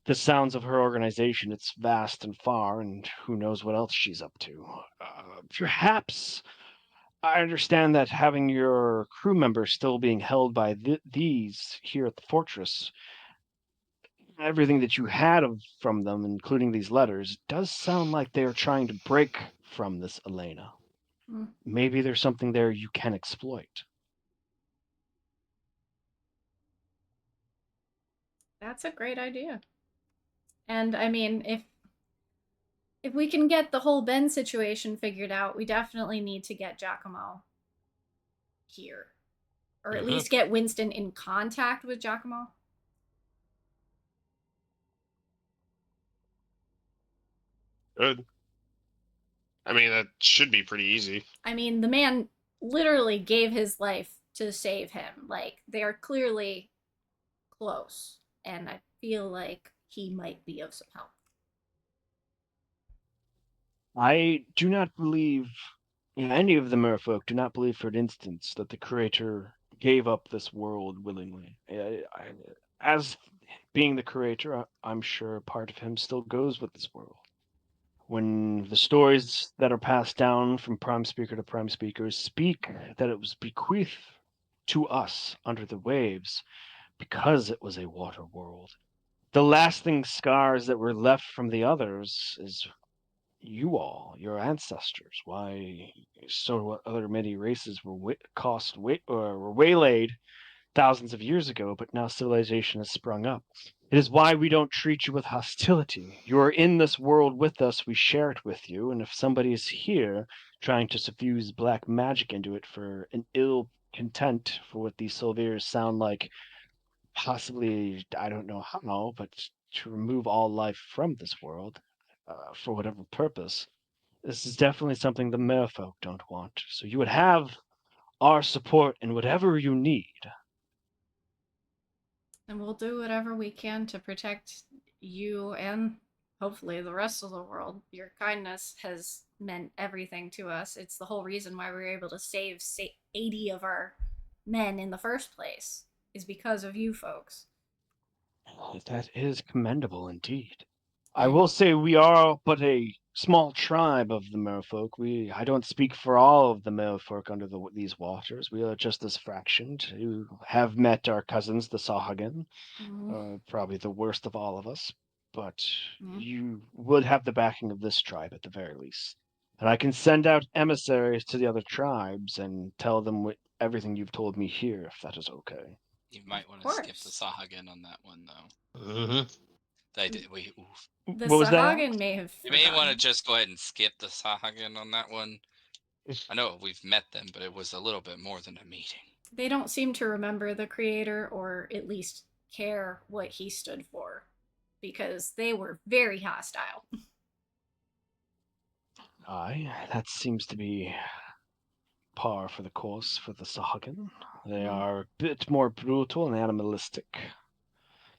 the sounds of her organization, it's vast and far, and who knows what else she's up to. Perhaps I understand that having your crew members still being held by these here at the fortress, everything that you had from them, including these letters, does sound like they are trying to break from this Alena. Mm. Maybe there's something there you can exploit. That's a great idea. And I mean, if we can get the whole Ben situation figured out, we definitely need to get Giacomo here. Or at least get Winston in contact with Giacomo. Good. I mean, that should be pretty easy. I mean, the man literally gave his life to save him. Like, they are clearly close. And I feel like he might be of some help. I do not believe, any of the merfolk do not believe for an instance that the creator gave up this world willingly. As being the creator, I'm sure part of him still goes with this world. When the stories that are passed down from prime speaker to prime speaker speak that it was bequeathed to us under the waves because it was a water world, the lasting scars that were left from the others is you all, your ancestors. Why so other many races were were waylaid thousands of years ago, but now civilization has sprung up. It is why we don't treat you with hostility. You are in this world with us, we share it with you, and if somebody is here trying to suffuse black magic into it for an ill content for what these Solvears sound like, possibly, I don't know how, but to remove all life from this world, for whatever purpose, this is definitely something the merfolk don't want. So you would have our support in whatever you need. And we'll do whatever we can to protect you and hopefully the rest of the world. Your kindness has meant everything to us. It's the whole reason why we were able to save 80 of our men in the first place, is because of you folks. That is commendable indeed. I And will say we are but a small tribe of the merfolk. I don't speak for all of the merfolk under these waters. We are just this fraction. You have met our cousins, the Sahagan, probably the worst of all of us, but you would have the backing of this tribe at the very least. And I can send out emissaries to the other tribes and tell them everything you've told me here, if that is okay. You might want to of skip the course, Sahagan on that one, though. Mm-hmm. Oof. the What was that? Sahagan may have You may want to forgotten. just go ahead and skip the Sahagan on that one. I know we've met them, but it was a little bit more than a meeting. They don't seem to remember the creator, or at least care what he stood for, because they were very hostile. Aye, that seems to be par for the course for the Sahagan. They are a bit more brutal and animalistic,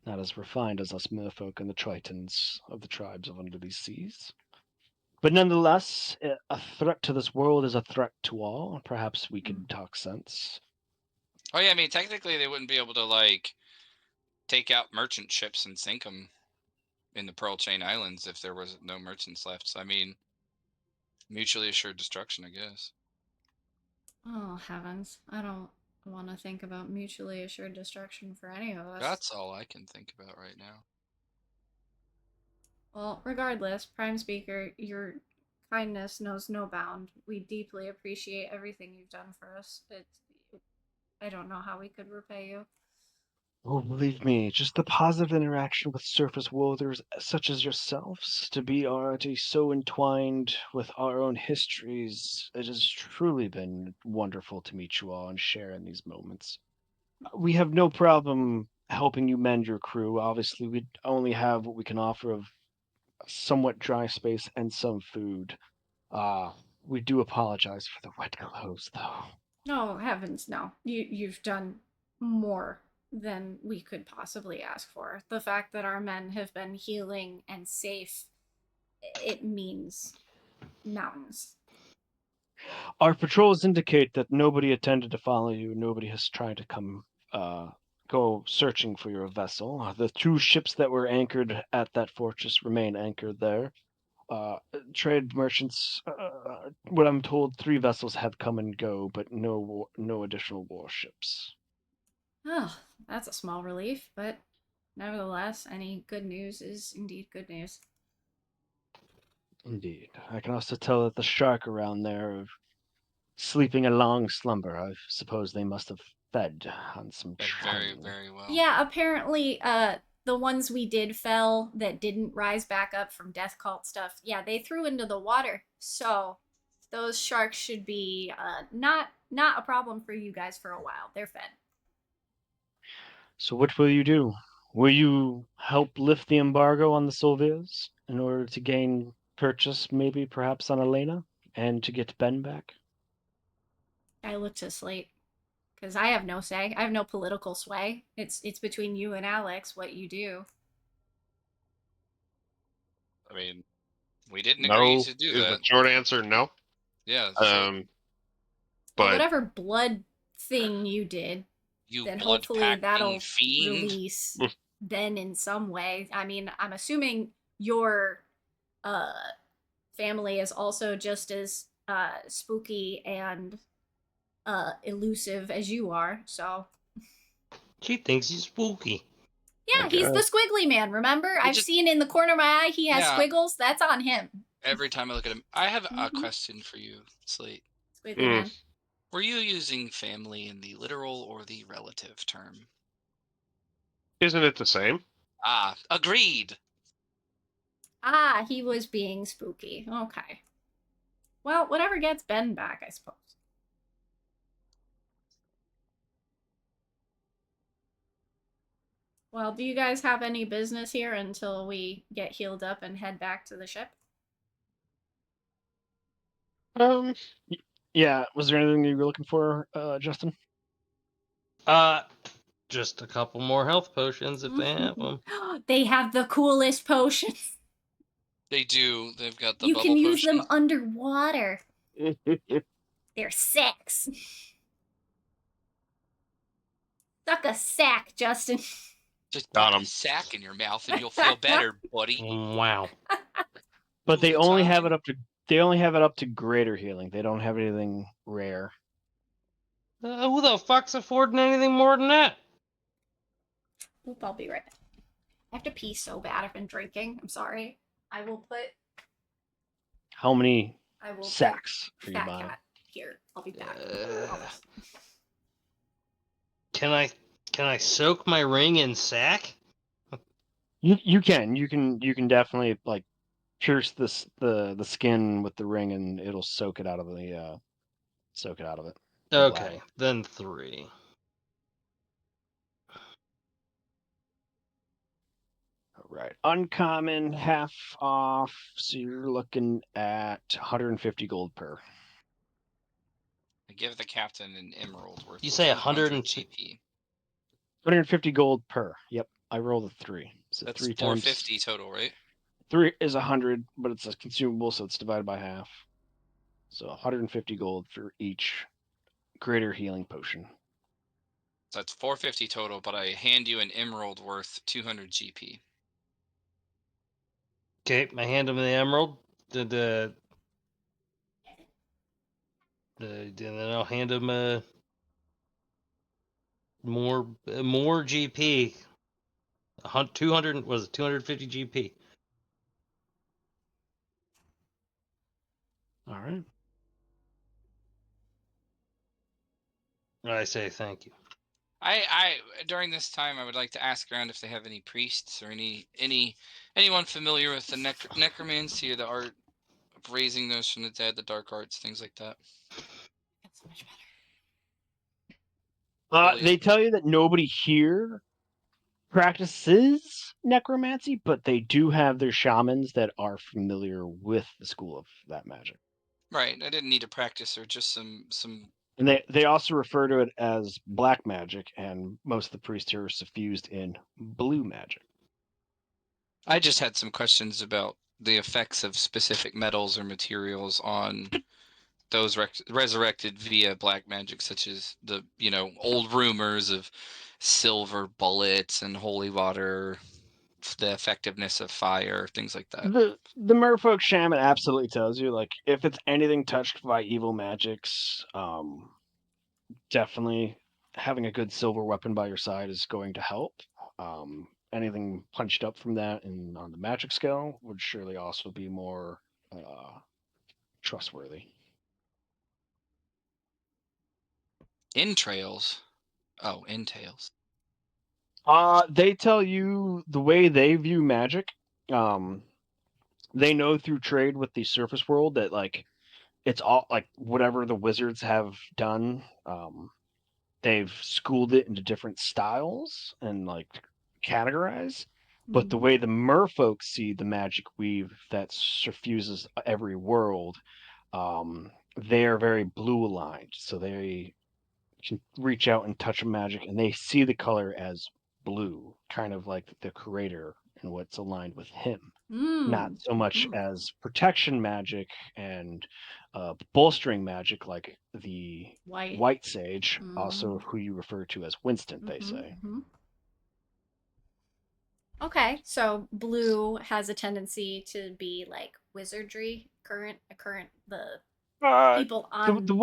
not as refined as us merfolk and the Tritons of the tribes of under these seas. But nonetheless, a threat to this world is a threat to all. Perhaps we could talk sense. Oh yeah, I mean technically they wouldn't be able to like take out merchant ships and sink them in the Pearl Chain Islands if there was no merchants left. So I mean, mutually assured destruction, I guess. Oh heavens! I don't want to think about mutually assured destruction for any of us. That's all I can think about right now. Well, regardless, Prime Speaker, your kindness knows no bound. We deeply appreciate everything you've done for us. I don't know how we could repay you. Oh, believe me, just the positive interaction with surface wielders such as yourselves, to be already so entwined with our own histories, it has truly been wonderful to meet you all and share in these moments. We have no problem helping you mend your crew. Obviously, we only have what we can offer of somewhat dry space and some food. We do apologize for the wet clothes, though. No, heavens, no. You've done more than we could possibly ask for. The fact that our men have been healing and safe, it means mountains. Our patrols indicate that nobody intended to follow you. Nobody has tried to go searching for your vessel. The 2 ships that were anchored at that fortress remain anchored there. Trade merchants, what I'm told, 3 vessels have come and go, but no additional warships. Oh, that's a small relief, but nevertheless, any good news is indeed good news. Indeed. I can also tell that the shark around there are sleeping a long slumber. I suppose they must have fed on some Very, chine. very well. Yeah, apparently, the ones we did fell that didn't rise back up from death cult stuff, yeah, they threw into the water. So those sharks should be not a problem for you guys for a while. They're fed. So what will you do? Will you help lift the embargo on the Solvears in order to gain purchase, maybe perhaps on Alena, and to get Ben back? I look to Slate because I have no say. I have no political sway. It's between you and Alex what you do. I mean, we didn't agree No to do is the that. short answer. No. Yeah. So Well, But whatever blood thing you did, you then blood hopefully packing that'll fiend. release Ben in some way. I mean, I'm assuming your uh family is also just as spooky and elusive as you are. So She thinks he's spooky. yeah, he's the squiggly man. Remember, I've just- seen in the corner of my eye he has Yeah. squiggles. That's on him. Every time I look at him, I have a Mhm. question for you, Slate. Squiggly man. Were you using family in the literal or the relative term? isn't it the same? Ah, agreed. Ah, he was being spooky. Okay. Well, whatever gets Ben back, I suppose. Well, do you guys have any business here until we get healed up and head back to the ship? Yeah, was there anything you were looking for, Justin? Just a couple more health potions if they have them. They have the coolest potions. They do. They've got the You bubble can use potion. them underwater. They're sex. Suck a sack, Justin. Just Got put 'em. a sack in your mouth and you'll feel better, buddy. Wow. But they Good only have time. it up to greater healing. They don't have anything rare. Who the fuck's affording anything more than that? Oop, I'll be right back. I have to pee so bad. I've been drinking. I'm sorry. I will put. How many I will sacks put are you Fat buying? Cat here. I'll be back. Can I soak my ring in sack? You can definitely like pierce the skin with the ring and it'll soak it out of it. The Okay, bladder. then 3. All right. Uncommon, half off. So you're looking at 150 gold per. I give the captain an emerald worth You of say 200 100 GP. 150 gold per. Yep. I rolled a 3. So That's 3 450 times total, right? 3 is 100, but it's a consumable, so it's divided by half. So 150 gold for each greater healing potion. So that's 450 total, but I hand you an emerald worth 200 GP. Okay, I hand him the emerald. Then I'll hand him more GP. 200 was it 250 GP. All right. I say thank you. I during this time I would like to ask around if they have any priests or anyone familiar with the necromancy or the art of raising those from the dead, the dark arts, things like that. That's so much better. They tell you that nobody here practices necromancy, but they do have their shamans that are familiar with the school of that magic. Right. I didn't need to practice or just some. And they also refer to it as black magic, and most of the priests here are suffused in blue magic. I just had some questions about the effects of specific metals or materials on those resurrected via black magic, such as the old rumors of silver bullets and holy water, the effectiveness of fire, things like that. The merfolk shaman absolutely tells you, like, if it's anything touched by evil magics, definitely having a good silver weapon by your side is going to help. Anything punched up from that and on the magic scale would surely also be more trustworthy. Entrails. Oh, entails. They tell you the way they view magic. They know through trade with the surface world that, like, it's all like whatever the wizards have done. They've schooled it into different styles and like categorized. But the way the merfolk see the magic weave that suffuses every world, they are very blue aligned. So they can reach out and touch a magic, and they see the color as blue, kind of like the creator and what's aligned with him. Not so much as protection magic and bolstering magic like the white sage, also who you refer to as Winston, they say. Okay, so blue has a tendency to be like wizardry, the people on The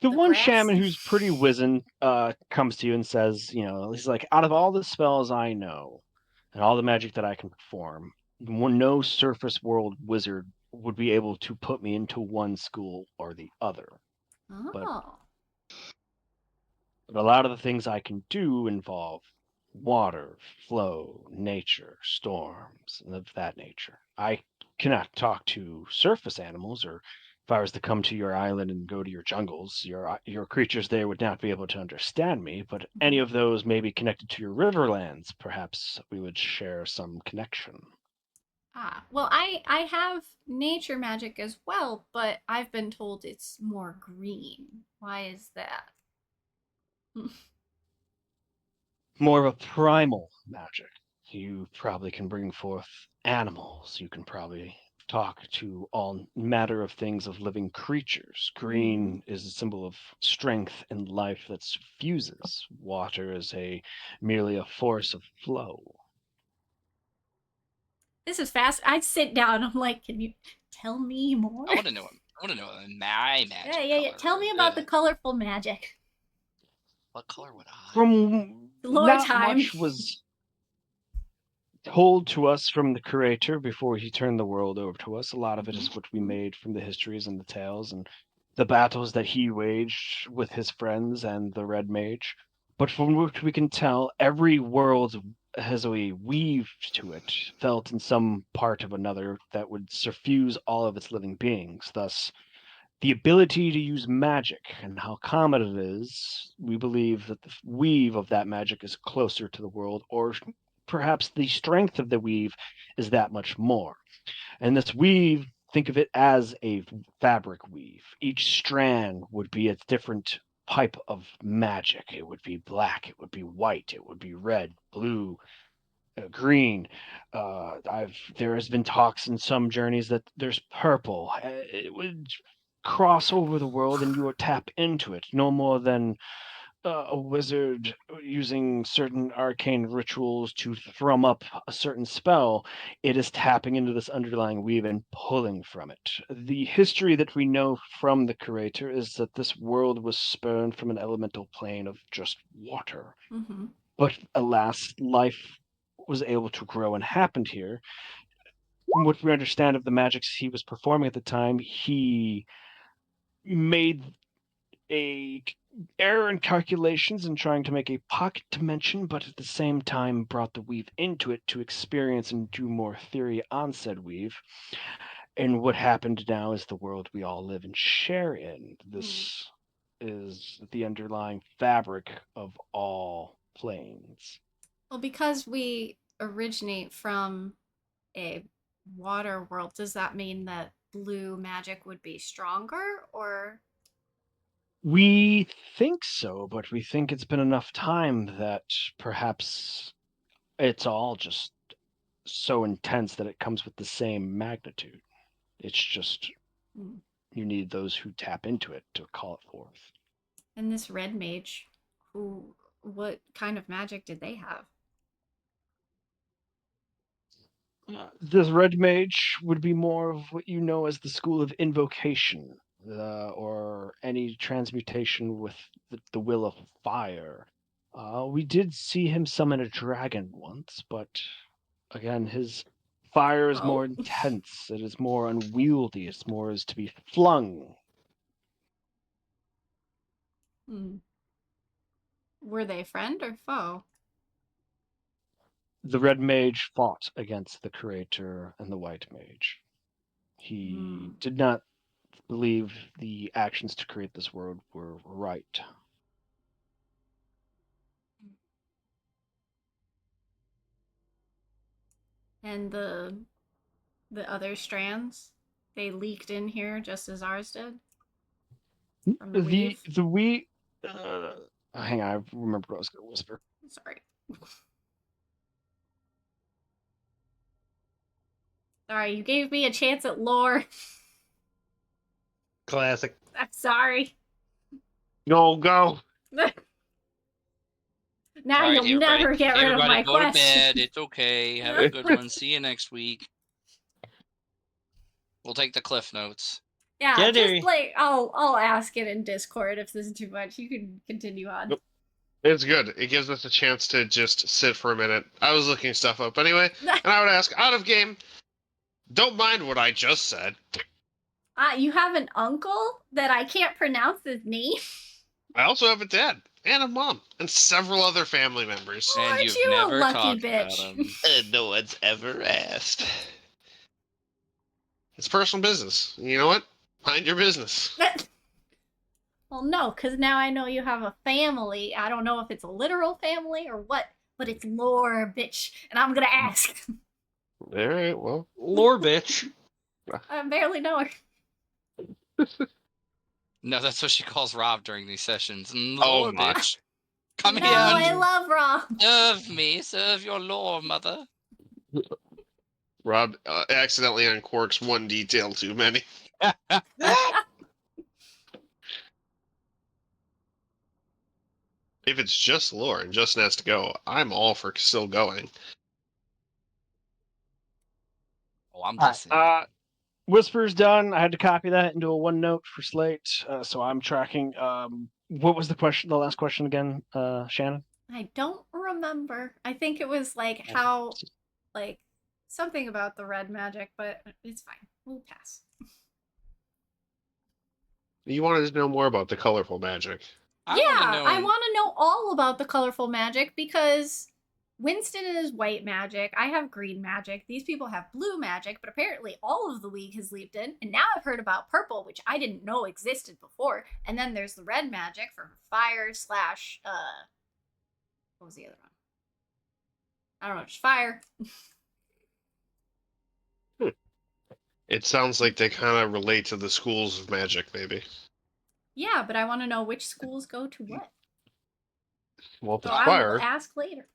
one grass? shaman who's pretty wizened comes to you and says, he's like, out of all the spells I know and all the magic that I can perform, no surface world wizard would be able to put me into one school or the other. Oh. But a lot of the things I can do involve water, flow, nature, storms, and of that nature. I cannot talk to surface animals, or if I was to come to your island and go to your jungles, your creatures there would not be able to understand me, but any of those may be connected to your riverlands. Perhaps we would share some connection. Well, I have nature magic as well, but I've been told it's more green. Why is that? More of a primal magic. You probably can bring forth animals. You can probably talk to all matter of things of living creatures. Green is a symbol of strength and life that fuses. Water is merely a force of flow. This is fast. I'd sit down. I'm like, can you tell me more? I want to know my magic. Yeah. Tell me about the colorful magic. What color would I? From Lore not time. much was told to us from the creator before he turned the world over to us. A lot of it is what we made from the histories and the tales and the battles that he waged with his friends and the Red Mage. But from what we can tell, every world has a weave to it, felt in some part of another that would suffuse all of its living beings. Thus, the ability to use magic and how common it is, we believe that the weave of that magic is closer to the world, or perhaps the strength of the weave is that much more. And this weave, think of it as a fabric weave. Each strand would be a different type of magic. It would be black, it would be white, it would be red, blue, green. There has been talks in some journeys that there's purple. It would cross over the world and you would tap into it, no more than a wizard using certain arcane rituals to thrum up a certain spell, it is tapping into this underlying weave and pulling from it. The history that we know from the curator is that this world was spurned from an elemental plane of just water. Mm-hmm. But alas, life was able to grow and happened here. From what we understand of the magics he was performing at the time, he made a error in calculations in trying to make a pocket dimension, but at the same time brought the weave into it to experience and do more theory on said weave. And what happened now is the world we all live and share in. This is the underlying fabric of all planes. Well, because we originate from a water world, does that mean that blue magic would be stronger, or? We think so, but we think it's been enough time that perhaps it's all just so intense that it comes with the same magnitude. It's just you need those who tap into it to call it forth. And this red mage, what kind of magic did they have? This red mage would be more of what you know as the school of invocation, or any transmutation with the will of fire. We did see him summon a dragon once, but again, his fire is more intense. It is more unwieldy. It's more is to be flung. Were they friend or foe? The red mage fought against the curator and the white mage. He did not believe the actions to create this world were right. And the other strands, they leaked in here just as ours did? From the weave? Hang on, I remember what I was going to whisper. Sorry. Sorry, you gave me a chance at lore. Classic. I'm sorry. Go. Now All right, you'll never get rid of my everybody go to question. bed. It's okay. Have a good one. See you next week. We'll take the cliff notes. Yeah, Get just her. like I'll ask it in Discord if this is too much. You can continue on. Nope. It's good. It gives us a chance to just sit for a minute. I was looking stuff up anyway, and I would ask, out of game, don't mind what I just said. You have an uncle that I can't pronounce his name? I also have a dad and a mom and several other family members. And Aren't you've you a never lucky talked bitch? about them. No one's ever asked. It's personal business. You know what? Mind your business. Well, no, because now I know you have a family. I don't know if it's a literal family or what, but it's lore, bitch, and I'm gonna ask. All right, well. Lore bitch. I barely know her. No, that's what she calls Rob during these sessions. Oh Lore, my. bitch. Come No, here. I love Rob. Serve me. Serve your lore, mother. Rob accidentally uncorks one detail too many. If it's just lore and just has to go, I'm all for still going. Oh, I'm listening. Whisper's done. I had to copy that into a OneNote for Slate, so I'm tracking. What was the question? The last question again, Shannon? I don't remember. I think it was like how, like, something about the red magic, but it's fine. We'll pass. You wanted to know more about the colorful magic. I want to know all about the colorful magic because Winston is white magic. I have green magic. These people have blue magic, but apparently all of the league has leaped in. And now I've heard about purple, which I didn't know existed before. And then there's the red magic for fire / what was the other one? I don't know, just fire. It sounds like they kind of relate to the schools of magic, maybe. Yeah, but I want to know which schools go to what. Well, if So it's I fire. will ask later.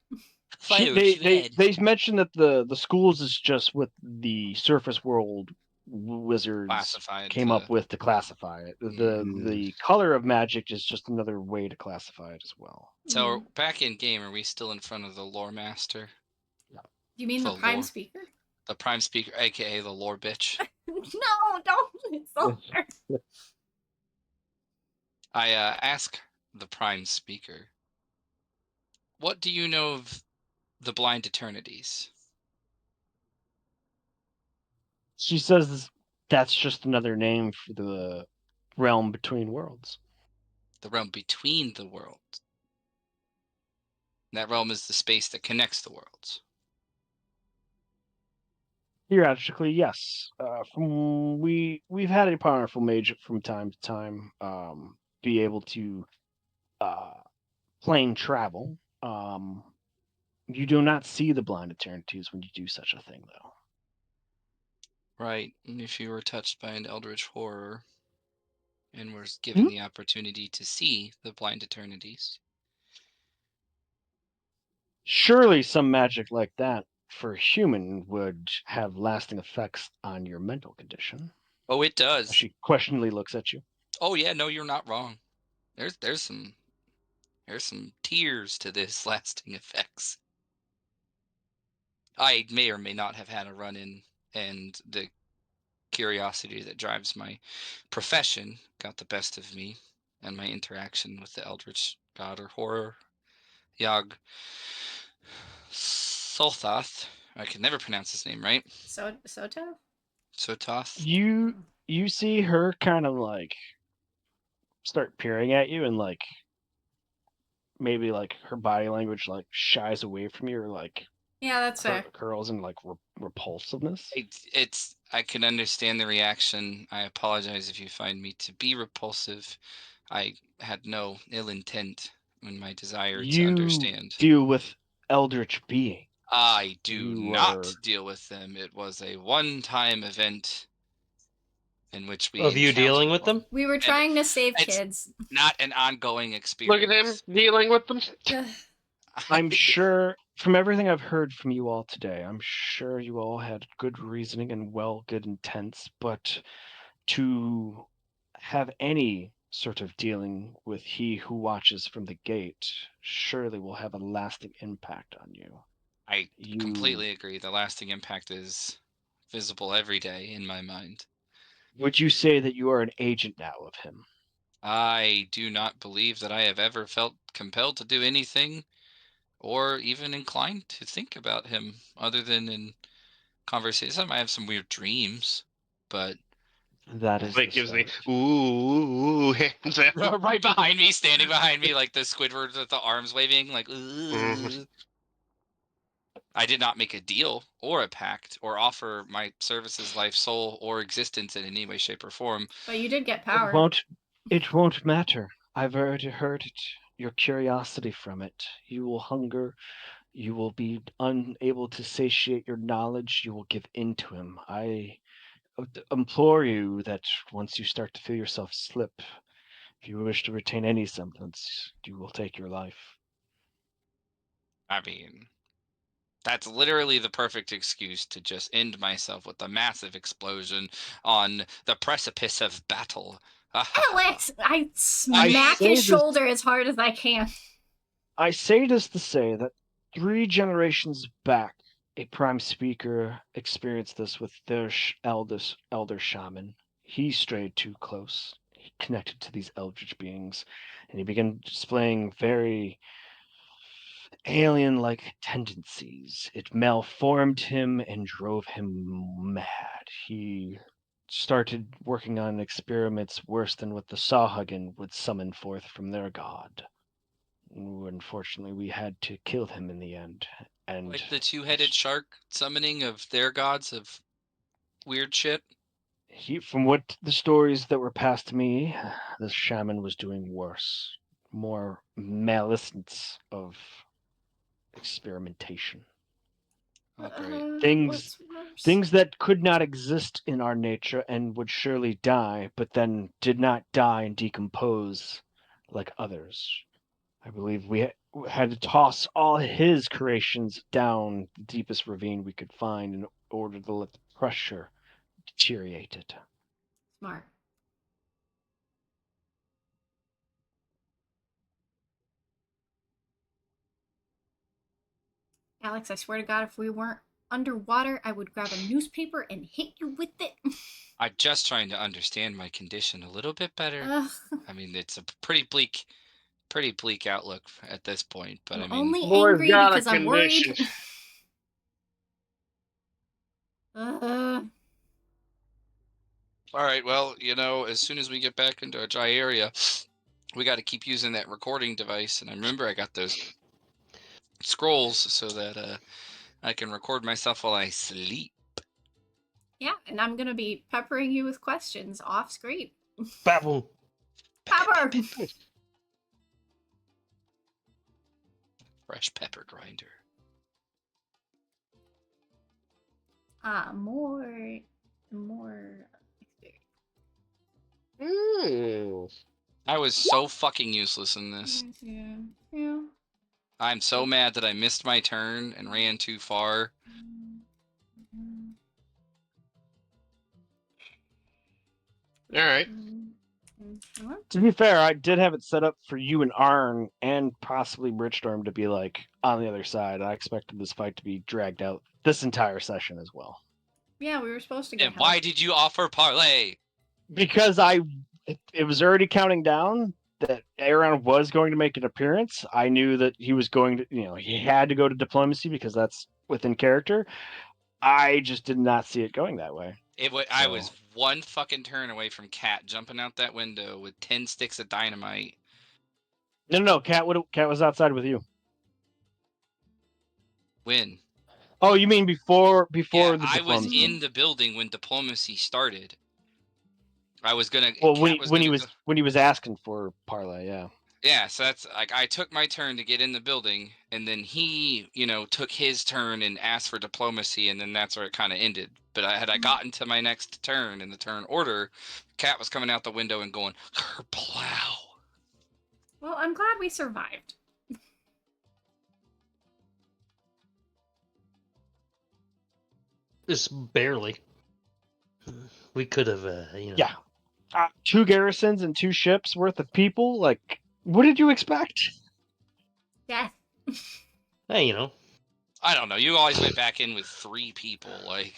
They mentioned that the schools is just with the surface world wizards Classified came up to- with to classify it. The color of magic is just another way to classify it as well. So back in game, are we still in front of the lore master? You mean the The prime lore. speaker? The prime speaker, aka the lore bitch. No, don't insult her. I ask the prime speaker, what do you know of the blind eternities? She says that's just another name for the realm between worlds. The realm between the worlds. That realm is the space that connects the worlds. Theoretically, yes. We've had a powerful mage from time to time be able to plane travel. You do not see the blind eternities when you do such a thing, though. Right, and if you were touched by an eldritch horror and was given the opportunity to see the blind eternities. Surely some magic like that for a human would have lasting effects on your mental condition. Oh, it does. She questioningly looks at you. Oh yeah, no, you're not wrong. There's some tears to this lasting effects. I may or may not have had a run-in, and the curiosity that drives my profession got the best of me, and my interaction with the eldritch god or horror, Yog Solthoth. I can never pronounce his name right. Soto? Sototh. You see her kind of like start peering at you, and like maybe like her body language like shies away from you, or like Yeah, that's fair. curls in like repulsiveness. I can understand the reaction. I apologize if you find me to be repulsive. I had no ill intent in my desire to understand. Deal with eldritch beings. I do You not are- deal with them. It was a one-time event in which we Of you dealing encountered with them? We were trying to save it's- kids. not an ongoing Look experience. at him dealing with them. I'm sure from everything I've heard from you all today, I'm sure you all had good reasoning and good intents, but to have any sort of dealing with he who watches from the gate surely will have a lasting impact on you. I completely agree. The lasting impact is visible every day in my mind. Would you say that you are an agent now of him? I do not believe that I have ever felt compelled to do anything or even inclined to think about him other than in conversation. I have some weird dreams, but That is Like the gives the start. ooh hands out. right behind me, standing behind me, like the Squidward with the arms waving, like. Mhm. I did not make a deal or a pact or offer my services, life, soul, or existence in any way, shape, or form. But you did get It power. won't matter. I've already heard it. Your curiosity from it. You will hunger. You will be unable to satiate your knowledge. You will give in to him. I implore you that once you start to feel yourself slip, if you wish to retain any semblance, you will take your life. I mean, that's literally the perfect excuse to just end myself with a massive explosion on the precipice of battle. Alex! I smack say his this- shoulder as hard as I can. I say this to say that 3 generations back, a prime speaker experienced this with their elder shaman. He strayed too close. He connected to these eldritch beings, and he began displaying very alien-like tendencies. It malformed him and drove him mad. He started working on experiments worse than what the Sawhagen would summon forth from their god. Unfortunately, we had to kill him in the end. And Like the two-headed shark summoning of their gods of weird shit. from what the stories that were passed to me, the shaman was doing worse, more malevolence of experimentation. Oh, great. Things that could not exist in our nature and would surely die, but then did not die and decompose like others. I believe we had to toss all his creations down the deepest ravine we could find in order to let the pressure deteriorated. Smart. Alex, I swear to God, if we weren't underwater, I would grab a newspaper and hit you with it. I'm just trying to understand my condition a little bit better. Ugh. I mean, it's a pretty bleak outlook at this point. But I I'm mean, only Boy's angry got a because I'm worried. condition. all right. Well, as soon as we get back into a dry area, we got to keep using that recording device. And I remember I got those scrolls so that I can record myself while I sleep. Yeah, and I'm gonna be peppering you with questions off screen. Babble. Pepper! Fresh pepper grinder. More experience. I was so fucking useless in this. Yeah. I'm so mad that I missed my turn and ran too far. All right. To be fair, I did have it set up for you and Arn and possibly Richstorm to be like on the other side. I expected this fight to be dragged out this entire session as well. Yeah, we were supposed to get And help. why did you offer parlay? Because it was already counting down that Erron was going to make an appearance. I knew that he was going to, he had to go to diplomacy because that's within character. I just did not see it going that way. I was one fucking turn away from Cat jumping out that window with 10 sticks of dynamite. No. Cat was outside with you. When? Oh, you mean before Yeah, the I was diplomacy? in the building when diplomacy started. I was gonna. Well, Cat when he go... was asking for parlay, yeah. Yeah, so that's like I took my turn to get in the building, and then he, took his turn and asked for diplomacy, and then that's where it kind of ended. But had I gotten to my next turn in the turn order, Cat was coming out the window and going, "Kerplow." Well, I'm glad we survived. Just barely. We could have, Yeah. 2 garrisons and 2 ships worth of people. Like, what did you expect? Death. Hey, I don't know. You always went back in with 3 people, like.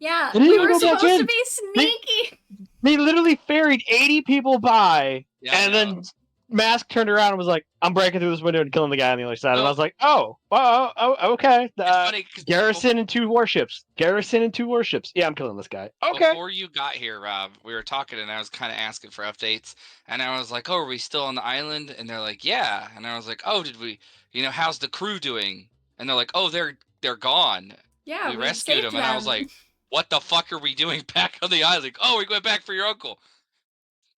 Yeah, Didn't we even were go back supposed to in. be sneaky. They literally ferried 80 people by, Yeah, I and know. then Mask turned around and was like, "I'm breaking through this window and killing the guy on the other side." And I No. was like, "Oh, okay." It's funny 'cause Garrison and 2 warships. Yeah, I'm killing this guy. Okay. Before you got here, Rob, we were talking, and I was kind of asking for updates, and I was like, "Oh, are we still on the island?" And they're like, "Yeah." And I was like, "Oh, did we? How's the crew doing?" And they're like, "Oh, they're gone. Yeah, we we rescued saved them." And I was like, "What the fuck are we doing back on the island?" Like, "Oh, we went back for your uncle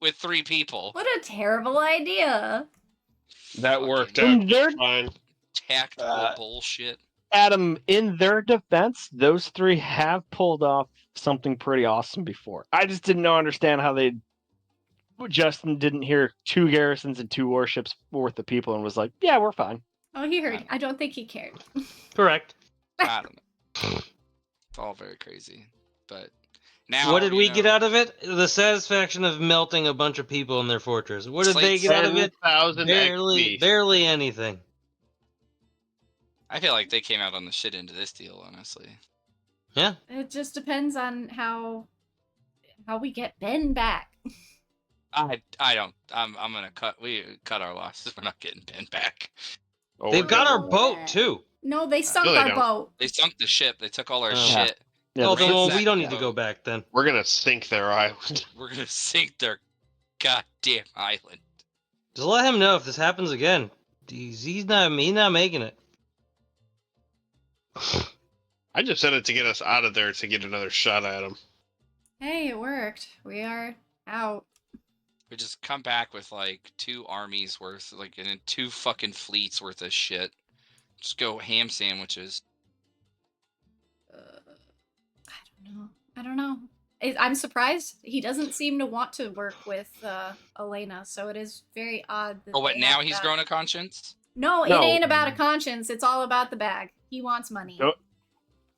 with 3 people." What a terrible idea. That worked Fucking out In their fine. tactical bullshit. Adam, in their defense, those 3 have pulled off something pretty awesome before. I just didn't understand how Justin didn't hear 2 garrisons and 2 warships worth of people and was like, "Yeah, we're fine." Oh, he heard. I don't think he cared. correct. I don't know. It's all very crazy, but now What did we get out of it? The satisfaction of melting a bunch of people in their fortress. What did they get out of it? 10,000 XP. Barely anything. I feel like they came out on the shit end of this deal, honestly. Yeah. It just depends on how we get Ben back. I don't. I'm gonna cut our losses. We're not getting Ben back. Oh, They've we're got getting our one. boat too. No, they sunk No, they our don't. boat. They sunk the ship. They took all our Oh. shit. Yeah, Oh, the then well, ship- we don't need to Oh. go back then. We're gonna sink their island. We're gonna sink their goddamn island. Just let him know if this happens again. He's not making it. I just said it to get us out of there to get another shot at him. Hey, it worked. We are out. We just come back with like 2 armies worth, like, and then 2 fucking fleets worth of shit. Just go ham sandwiches. I don't know. I'm surprised he doesn't seem to want to work with Alena, so it is very odd. That Oh, what? they Now have he's that. grown a conscience. No, No. it ain't about a conscience. It's all about the bag. He wants money. Nope.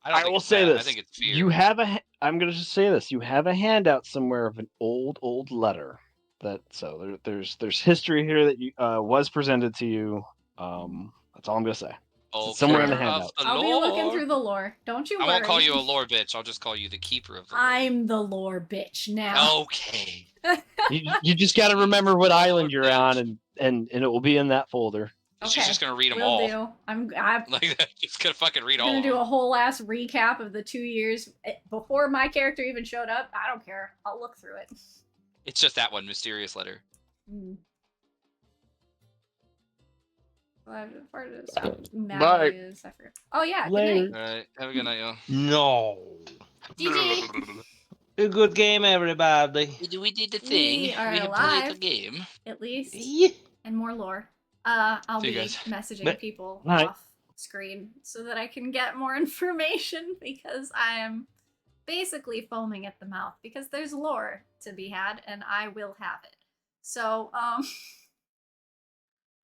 I don't I think will it's say that. I this: think it's fear. you have a. I'm gonna just say this: you have a handout somewhere of an old letter. There's history here that was presented to you. That's all I'm gonna say. It's somewhere in the Keeper of handout. the I'll be looking through the lore. Don't you I worry. won't call you a lore bitch. I'll just call you the keeper of the lore. I'm the lore bitch now. Okay. You just got to remember what island you're bitch. on, and it will be in that folder. She's just gonna read them will all. do. I'm Like, she's gonna fucking read all gonna of do them. a whole ass recap of the 2 years before my character even showed up. I don't care. I'll look through it. It's just that one mysterious letter. Mm. Well, part of this Bye. is I forgot. Oh yeah. Later. Good night. All right. Have a good night, y'all. No. GG. A good game, everybody. We did the thing. We are have alive. played the game. At least. Yeah. And more lore. I'll See you be guys. messaging But- people Night. off screen so that I can get more information because I am basically foaming at the mouth because there's lore to be had and I will have it. So,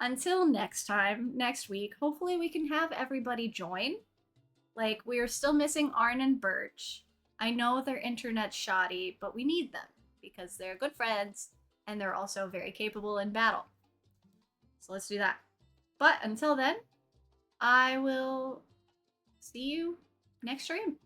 until next time, next week, hopefully we can have everybody join. Like, we are still missing Arn and Birch. I know their internet's shoddy, but we need them because they're good friends and they're also very capable in battle. So let's do that. But until then, I will see you next stream.